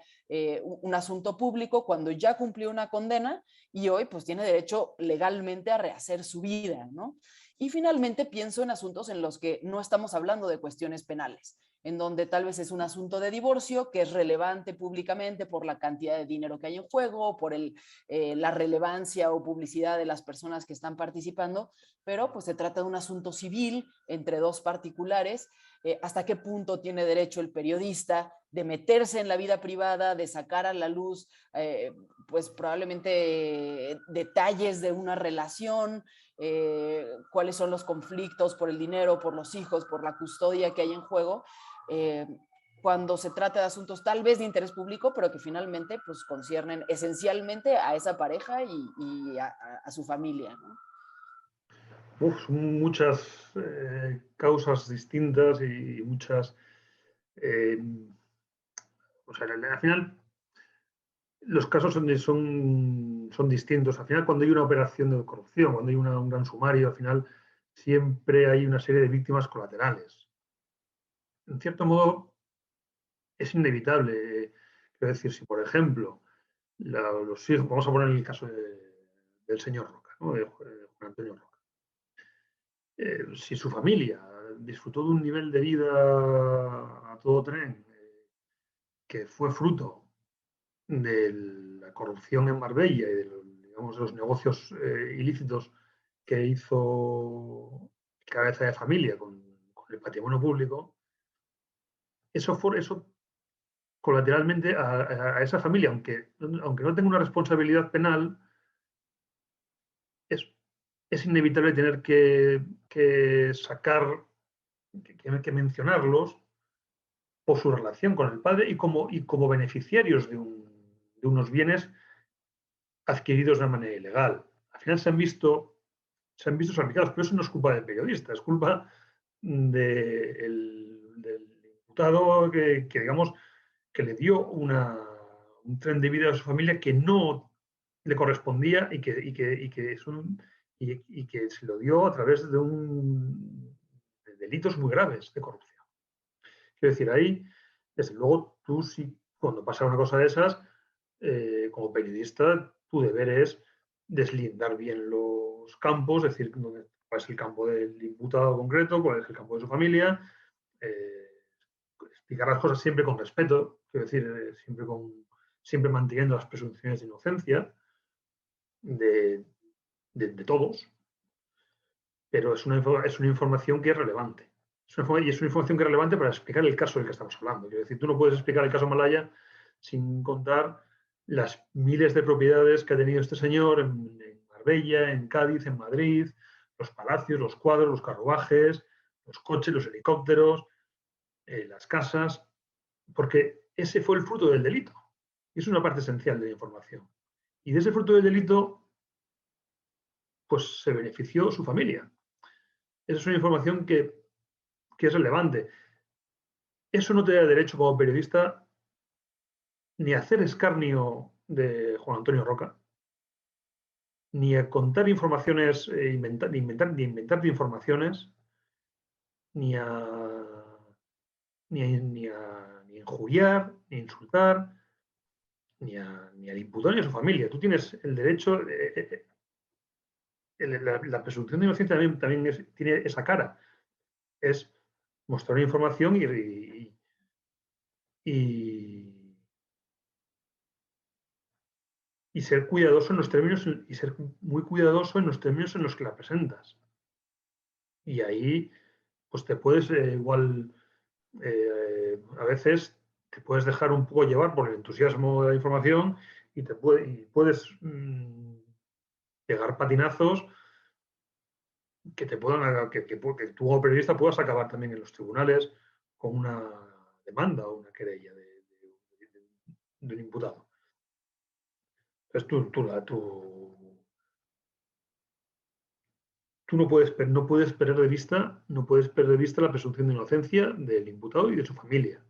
un asunto público cuando ya cumplió una condena y hoy pues tiene derecho legalmente a rehacer su vida, ¿no? Y finalmente pienso en asuntos en los que no estamos hablando de cuestiones penales, en donde tal vez es un asunto de divorcio que es relevante públicamente por la cantidad de dinero que hay en juego, por la relevancia o publicidad de las personas que están participando, pero pues se trata de un asunto civil entre dos particulares. ¿Hasta qué punto tiene derecho el periodista de meterse en la vida privada, de sacar a la luz pues probablemente detalles de una relación, cuáles son los conflictos por el dinero, por los hijos, por la custodia que hay en juego, cuando se trata de asuntos tal vez de interés público, pero que finalmente pues conciernen esencialmente a esa pareja y a su familia, ¿no? Son muchas causas distintas y muchas... o sea, al final los casos son distintos. Al final, cuando hay una operación de corrupción, cuando hay un gran sumario, al final siempre hay una serie de víctimas colaterales. En cierto modo, es inevitable. Quiero decir, si por ejemplo, los hijos, vamos a poner el caso del señor Roca, ¿no? De Juan Antonio Roca. Si su familia disfrutó de un nivel de vida a todo tren que fue fruto de la corrupción en Marbella y de los negocios ilícitos que hizo cabeza de familia con el patrimonio público, eso colateralmente a esa familia, aunque no tenga una responsabilidad penal, es inevitable tener que sacar, que mencionarlos por su relación con el padre y como beneficiarios de unos bienes adquiridos de manera ilegal. Al final se han visto salpicados, pero eso no es culpa del periodista, es culpa del imputado que, digamos, que le dio un tren de vida a su familia que no le correspondía y que se lo dio a través de delitos muy graves de corrupción. Quiero decir, ahí, desde luego, tú sí, cuando pasa una cosa de esas, como periodista, tu deber es deslindar bien los campos, decir cuál es el campo del imputado concreto, cuál es el campo de su familia, explicar las cosas siempre con respeto, quiero decir, siempre manteniendo las presunciones de inocencia de todos, pero es una información que es relevante. Y es una información que es relevante para explicar el caso del que estamos hablando. Quiero decir, tú no puedes explicar el caso Malaya sin contar las miles de propiedades que ha tenido este señor en Marbella, en Cádiz, en Madrid, los palacios, los cuadros, los carruajes, los coches, los helicópteros, las casas, porque ese fue el fruto del delito. Y es una parte esencial de la información. Y de ese fruto del delito, pues se benefició su familia. Esa es una información que es relevante. Eso no te da derecho como periodista ni a hacer escarnio de Juan Antonio Roca, ni a contar informaciones, ni inventarte informaciones, ni a injuriar, ni a insultar, ni al imputado ni a su familia. Tú tienes el derecho, la presunción de inocencia también tiene esa cara. Es mostrar información y ser cuidadoso en los términos y ser muy cuidadoso en los términos en los que la presentas. Y ahí, pues te puedes igual, a veces te puedes dejar un poco llevar por el entusiasmo de la información y puedes pegar patinazos que te puedan, que tú como periodista puedas acabar también en los tribunales con una demanda o una querella del imputado. Entonces tú no puedes perder de vista la presunción de inocencia del imputado y de su familia.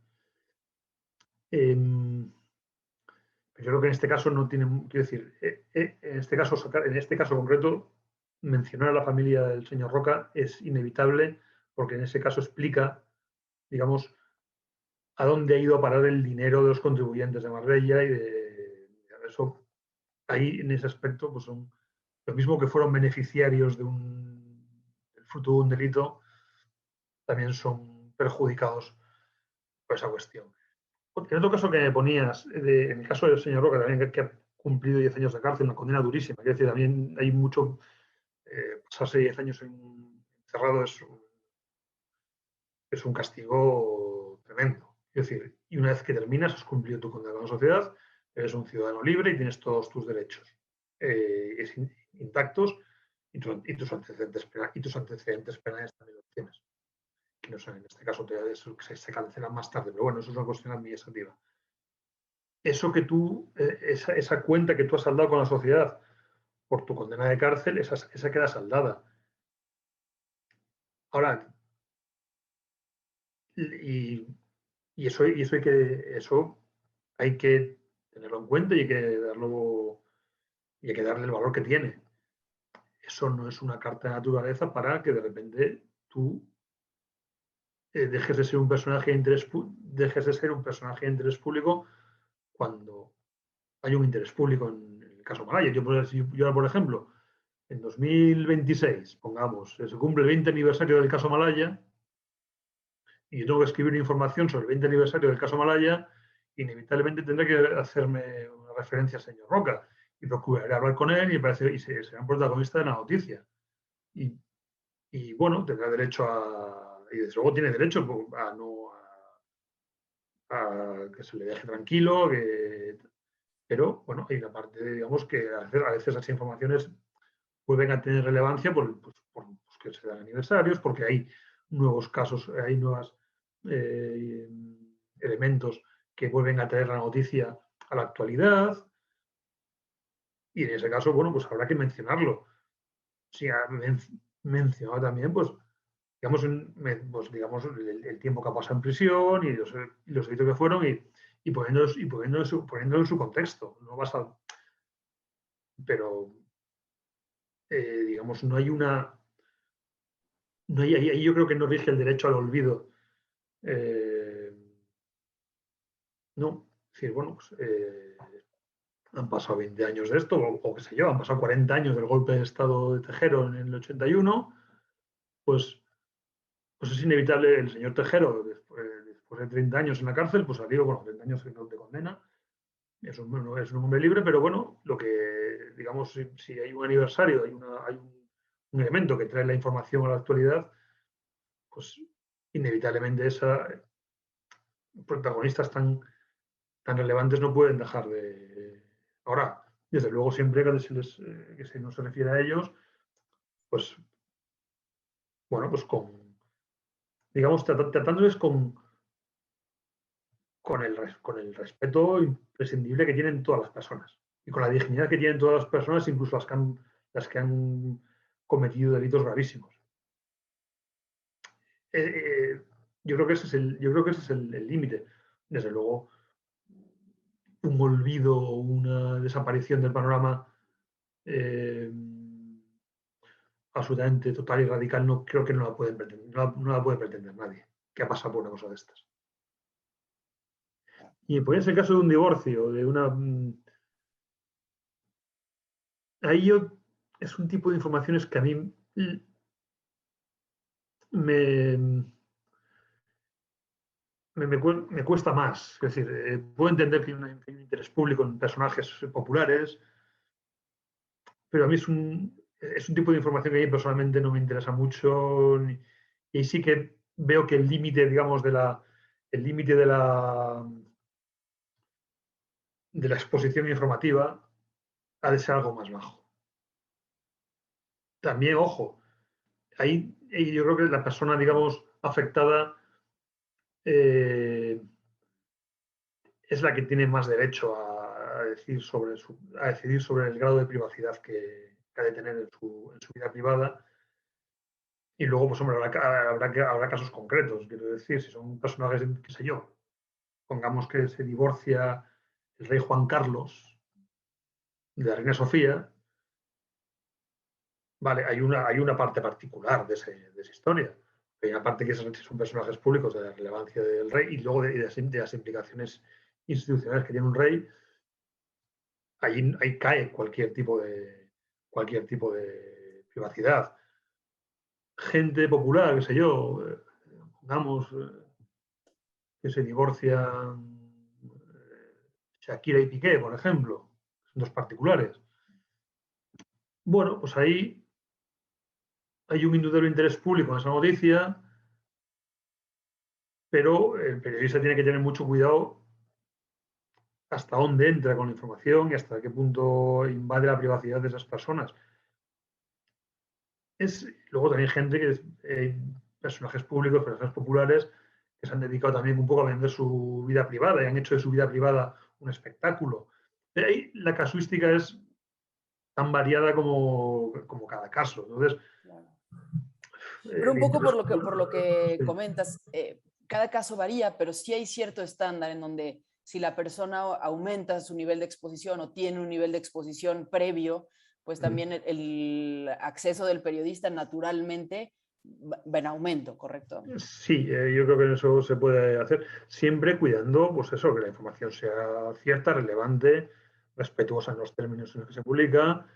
Yo creo que en este caso no tiene, quiero decir, en este caso concreto, mencionar a la familia del señor Roca es inevitable, porque en ese caso explica, digamos, a dónde ha ido a parar el dinero de los contribuyentes de Marbella y de eso. Ahí, en ese aspecto, pues son lo mismo que fueron beneficiarios del fruto de un delito, también son perjudicados por esa cuestión. En otro caso que me ponías, en el caso del señor Roca, también que ha cumplido 10 años de cárcel, una condena durísima. Quiero decir, también hay mucho, pasarse 10 años encerrado es un castigo tremendo. Es decir, y una vez que terminas, has cumplido tu condena con la sociedad, eres un ciudadano libre y tienes todos tus derechos intactos y tus antecedentes penales también los tienes. Que no sé, en este caso se cancelan más tarde, pero bueno, eso es una cuestión administrativa. Eso que tú, esa cuenta que tú has saldado con la sociedad por tu condena de cárcel, esa queda saldada. Ahora, y eso hay que tenerlo en cuenta y hay que darle el valor que tiene. Eso no es una carta de naturaleza para que de repente tú dejes de ser un personaje de interés público cuando hay un interés público en el caso Malaya. Yo, por ejemplo, en 2026, pongamos, se cumple el 20 aniversario del caso Malaya y yo tengo que escribir una información sobre el 20 aniversario del caso Malaya, inevitablemente tendré que hacerme una referencia al señor Roca y procuraré hablar con él y será un protagonista de la noticia. Y bueno, tendrá derecho y desde luego tiene derecho a que se le deje tranquilo, pero bueno, hay una parte, digamos, que a veces esas informaciones vuelven a tener relevancia porque se dan aniversarios, porque hay nuevos casos, hay nuevos elementos que vuelven a traer la noticia a la actualidad. Y en ese caso, bueno, pues habrá que mencionarlo. Si ha mencionado también, pues, digamos, el tiempo que ha pasado en prisión y los delitos que fueron y poniéndolo en su contexto. No vas a, pero, digamos, no hay una... No hay, ahí yo creo que no rige el derecho al olvido. No, es decir, bueno, pues, han pasado 20 años de esto, o qué sé yo, han pasado 40 años del golpe de Estado de Tejero en el 81, pues es inevitable el señor Tejero, después de 30 años en la cárcel, pues salió, bueno, 30 años de condena, es un hombre libre, pero bueno, lo que, digamos, si hay un aniversario, hay un elemento que trae la información a la actualidad, pues inevitablemente protagonistas tan relevantes no pueden dejar de... Ahora, desde luego, siempre que no se refiere a ellos, pues, bueno, pues digamos, tratándoles con el respeto imprescindible que tienen todas las personas y con la dignidad que tienen todas las personas, incluso las que han cometido delitos gravísimos. Yo creo que ese es el límite. Desde luego, un olvido o una desaparición del panorama absolutamente total y radical no creo que no la pueden pretender, no la puede pretender nadie que ha pasado por una cosa de estas. Y pues es el caso de un divorcio, de una... Ahí es un tipo de informaciones que a mí me cuesta más. Es decir, puedo entender que hay un interés público en personajes populares, pero a mí es un tipo de información que a mí personalmente no me interesa mucho y sí que veo que el límite, digamos, el límite de la exposición informativa ha de ser algo más bajo. También, ojo, ahí yo creo que la persona, digamos, afectada es la que tiene más derecho a decidir sobre el grado de privacidad que ha de tener en su vida privada. Y luego, pues hombre, habrá casos concretos. Quiero decir, si son personajes, qué sé yo, pongamos que se divorcia el rey Juan Carlos de la reina Sofía, vale, hay una parte particular de esa historia. Hay una parte que son personajes públicos de la relevancia del rey y luego de las implicaciones institucionales que tiene un rey. Ahí cae cualquier tipo de privacidad. Gente popular, qué sé yo, pongamos que se divorcian Shakira y Piqué, por ejemplo, son dos particulares. Bueno, pues ahí hay un indudable interés público en esa noticia, pero el periodista tiene que tener mucho cuidado hasta dónde entra con la información y hasta qué punto invade la privacidad de esas personas. Luego también gente personajes públicos, personajes populares, que se han dedicado también un poco a vender su vida privada y han hecho de su vida privada un espectáculo. De ahí la casuística es tan variada como cada caso. Entonces, pero un poco por lo que comentas, cada caso varía, pero sí hay cierto estándar en donde si la persona aumenta su nivel de exposición o tiene un nivel de exposición previo, pues también el acceso del periodista naturalmente va en aumento, ¿correcto? Sí, yo creo que eso se puede hacer, siempre cuidando, pues eso, que la información sea cierta, relevante, respetuosa en los términos en los que se publica,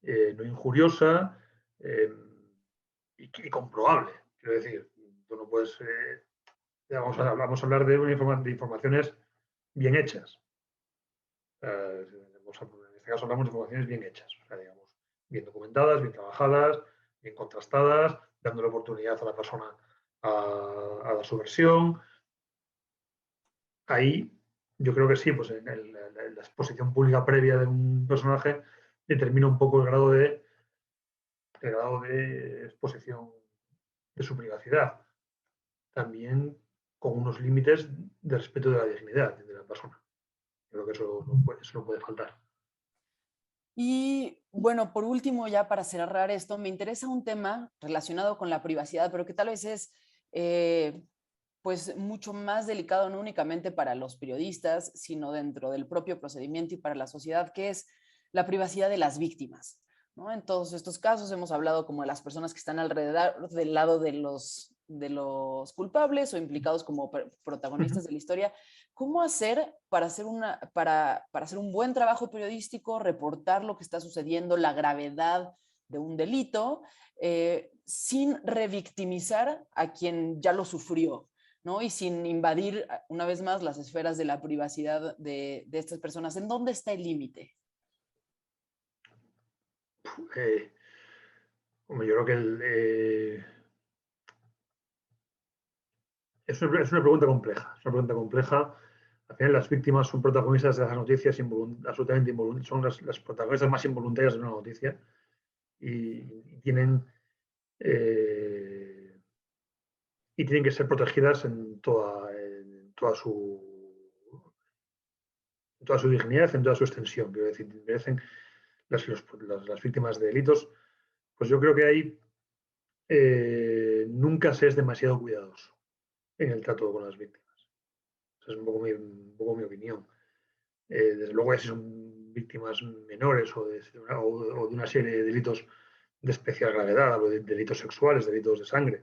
no injuriosa y comprobable. Quiero decir, tú no puedes, vamos a hablar de informaciones bien hechas. En este caso hablamos de informaciones bien hechas, o sea, digamos, bien documentadas, bien trabajadas, bien contrastadas, dándole oportunidad a la persona a dar su versión. Ahí yo creo que sí, pues en la exposición pública previa de un personaje determina un poco el grado de exposición de su privacidad. También con unos límites de respeto de la dignidad de la persona. Creo que eso no puede faltar. Y bueno, por último, ya para cerrar esto, me interesa un tema relacionado con la privacidad, pero que tal vez es pues mucho más delicado, no únicamente para los periodistas, sino dentro del propio procedimiento y para la sociedad, que es la privacidad de las víctimas, ¿no? En todos estos casos hemos hablado como de las personas que están alrededor del lado de los culpables o implicados como protagonistas de la historia. ¿Cómo hacer para hacer, para hacer un buen trabajo periodístico, reportar lo que está sucediendo, la gravedad de un delito, sin revictimizar a quien ya lo sufrió, ¿no? Y sin invadir, una vez más, las esferas de la privacidad de estas personas? ¿En dónde está el límite? Yo creo que es una pregunta compleja. Es una pregunta compleja. Al final, las víctimas son protagonistas de las noticias absolutamente involuntarias. Son las protagonistas más involuntarias de una noticia y tienen que ser protegidas en toda su dignidad, en toda su extensión. Quiero decir, merecen las víctimas de delitos. Pues yo creo que ahí nunca se es demasiado cuidadoso en el trato con las víctimas. Esa es un poco mi opinión. Desde luego, si son víctimas menores o de una serie de delitos de especial gravedad, o de delitos sexuales, delitos de sangre,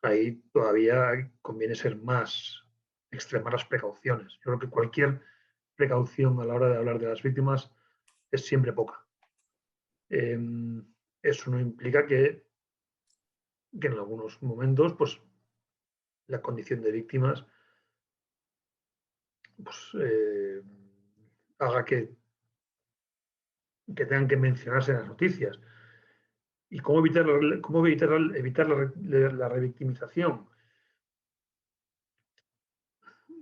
ahí todavía conviene extremar las precauciones. Yo creo que cualquier precaución a la hora de hablar de las víctimas es siempre poca. Eso no implica que en algunos momentos, pues, la condición de víctimas pues, haga que tengan que mencionarse en las noticias. ¿Y cómo evitar la revictimización?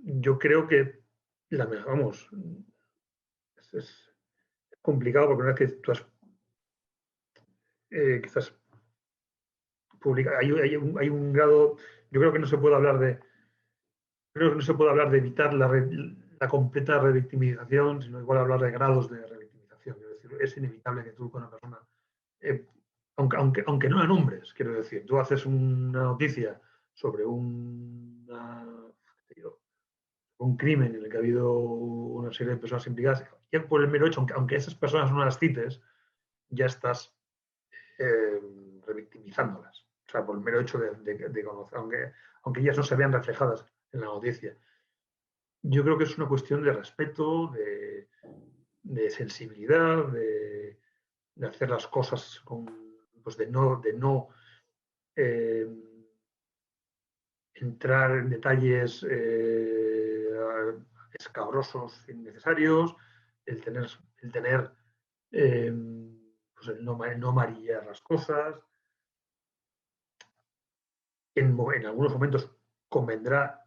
Yo creo que, vamos, es complicado porque una vez que tú has quizás publicado, hay un grado, yo creo que no se puede hablar creo que no se puede hablar de evitar la completa revictimización, sino igual hablar de grados de revictimización. Es decir, es inevitable que tú con una persona, aunque no la nombres, quiero decir, tú haces una noticia sobre un crimen en el que ha habido una serie de personas implicadas, y por el mero hecho, aunque esas personas no las cites, ya estás revictimizándolas. O sea, por el mero hecho de conocer, aunque ellas no se vean reflejadas en la noticia. Yo creo que es una cuestión de respeto, de sensibilidad, de hacer las cosas pues de no entrar en detalles escabrosos innecesarios, el tener pues el no amarillar las cosas. En algunos momentos convendrá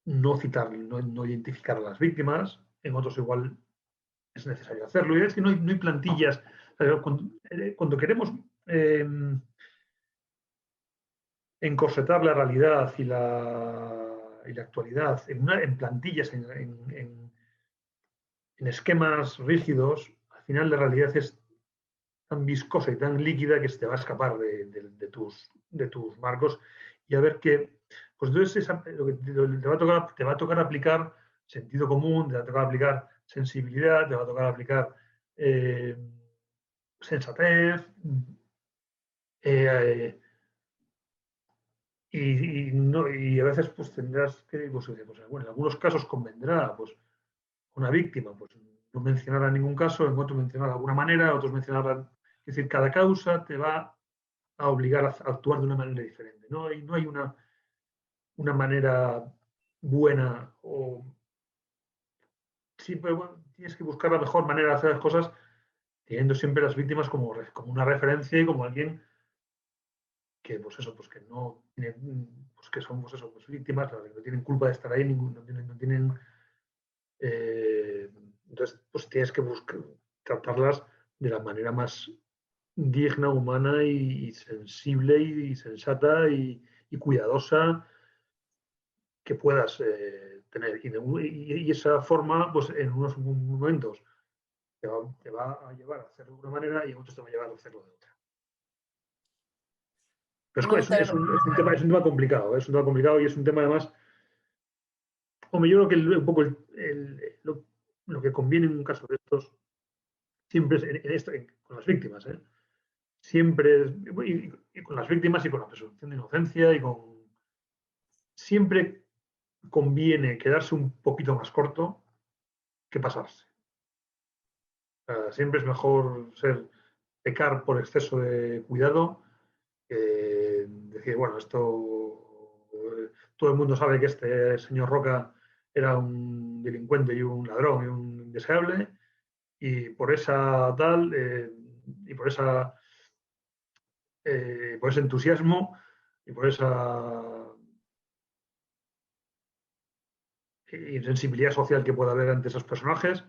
no citar, no identificar a las víctimas, en otros igual es necesario hacerlo. Y es que no hay plantillas. Cuando queremos encorsetar la realidad y la actualidad en plantillas, en esquemas rígidos, al final la realidad es tan viscosa y tan líquida que se te va a escapar de tus marcos, y a ver qué. Pues entonces te va a tocar aplicar sentido común, te va a tocar aplicar sensibilidad, te va a tocar aplicar sensatez, y a veces pues tendrás que, pues, bueno, en algunos casos convendrá pues una víctima pues no mencionar a ningún caso, en otros mencionar de alguna manera, otros mencionar, es decir, cada causa te va a obligar a actuar de una manera diferente. No hay una manera buena o sí, pero bueno, tienes que buscar la mejor manera de hacer las cosas teniendo siempre las víctimas como una referencia y como alguien que pues eso, pues que no tiene, pues que son pues eso, pues víctimas, que no tienen culpa de estar ahí, no tienen entonces pues tienes que tratarlas de la manera más digna, humana y sensible y sensata y cuidadosa que puedas tener. Y esa forma, pues en unos momentos te va a llevar a hacerlo de una manera y en otros te va a llevar a hacerlo de otra. Pero No es te... un tema complicado, es un tema complicado y es un tema además, hombre, yo creo que un poco lo que conviene en un caso de estos siempre es en esto, con las víctimas, siempre, y con las víctimas y con la presunción de inocencia siempre conviene quedarse un poquito más corto que pasarse. Siempre es mejor pecar por exceso de cuidado que decir, bueno, todo el mundo sabe que este señor Roca era un delincuente y un ladrón y un indeseable, y por esa tal, y por ese entusiasmo y por esa insensibilidad social que pueda haber ante esos personajes,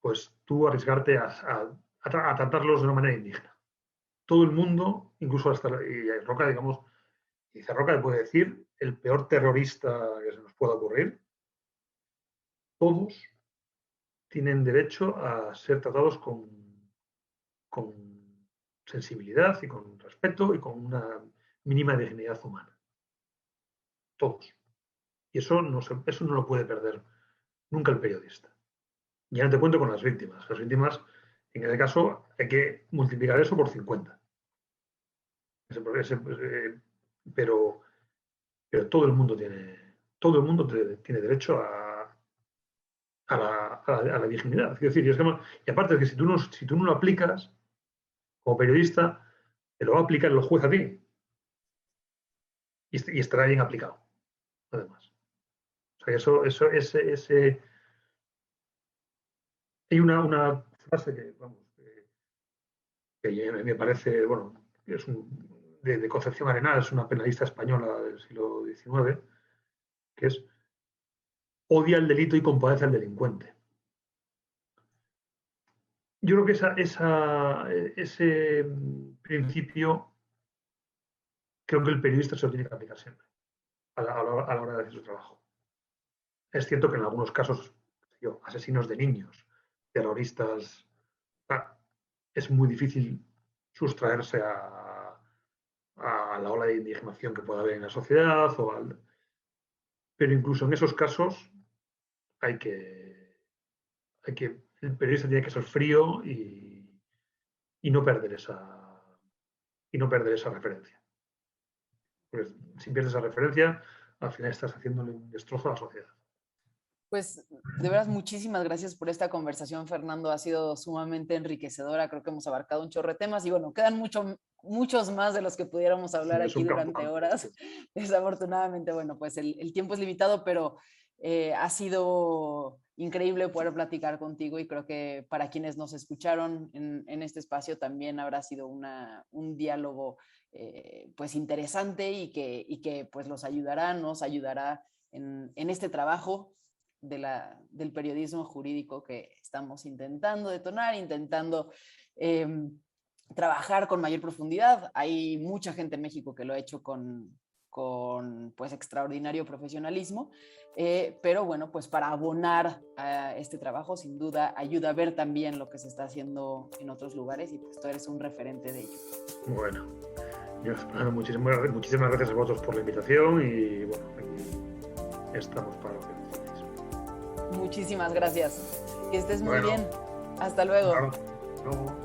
pues tú arriesgarte a tratarlos de una manera indigna. Todo el mundo, incluso hasta y Roca, digamos, dice Roca, le puede decir el peor terrorista que se nos pueda ocurrir, todos tienen derecho a ser tratados con sensibilidad y con respeto y con una mínima dignidad humana. Todos. Y eso no lo puede perder nunca el periodista. Ya no te cuento con las víctimas. Las víctimas, en ese caso, hay que multiplicar eso por 50. Pero todo el mundo tiene derecho a la dignidad. Es decir, y aparte de que si tú no lo aplicas, como periodista, te lo va a aplicar el juez a ti. Y estará bien aplicado, además. O sea, hay una frase que, vamos, que me parece, bueno, es de Concepción Arenal, es una penalista española del siglo XIX, que es odia el delito y compadece al delincuente. Yo creo que ese principio creo que el periodista se lo tiene que aplicar siempre a la hora de hacer su trabajo. Es cierto que en algunos casos, asesinos de niños, terroristas, es muy difícil sustraerse a la ola de indignación que pueda haber en la sociedad, pero incluso en esos casos el periodista tiene que ser frío y no perder esa referencia. Porque si pierdes esa referencia, al final estás haciéndole un destrozo a la sociedad. Pues de veras, muchísimas gracias por esta conversación, Fernando. Ha sido sumamente enriquecedora. Creo que hemos abarcado un chorro de temas y bueno, quedan muchos más de los que pudiéramos hablar aquí durante horas. Desafortunadamente, bueno, pues el tiempo es limitado, pero ha sido increíble poder platicar contigo y creo que para quienes nos escucharon en este espacio también habrá sido un diálogo pues interesante y que pues nos ayudará en este trabajo del periodismo jurídico que estamos intentando detonar, intentando trabajar con mayor profundidad. Hay mucha gente en México que lo ha hecho con pues extraordinario profesionalismo, pero bueno, pues para abonar a este trabajo sin duda ayuda a ver también lo que se está haciendo en otros lugares y pues tú eres un referente de ello. Bueno, muchísimas gracias a vosotros por la invitación y bueno, aquí estamos para lo que necesitéis. Muchísimas gracias. Que estés muy bien. Hasta luego. Claro. Luego.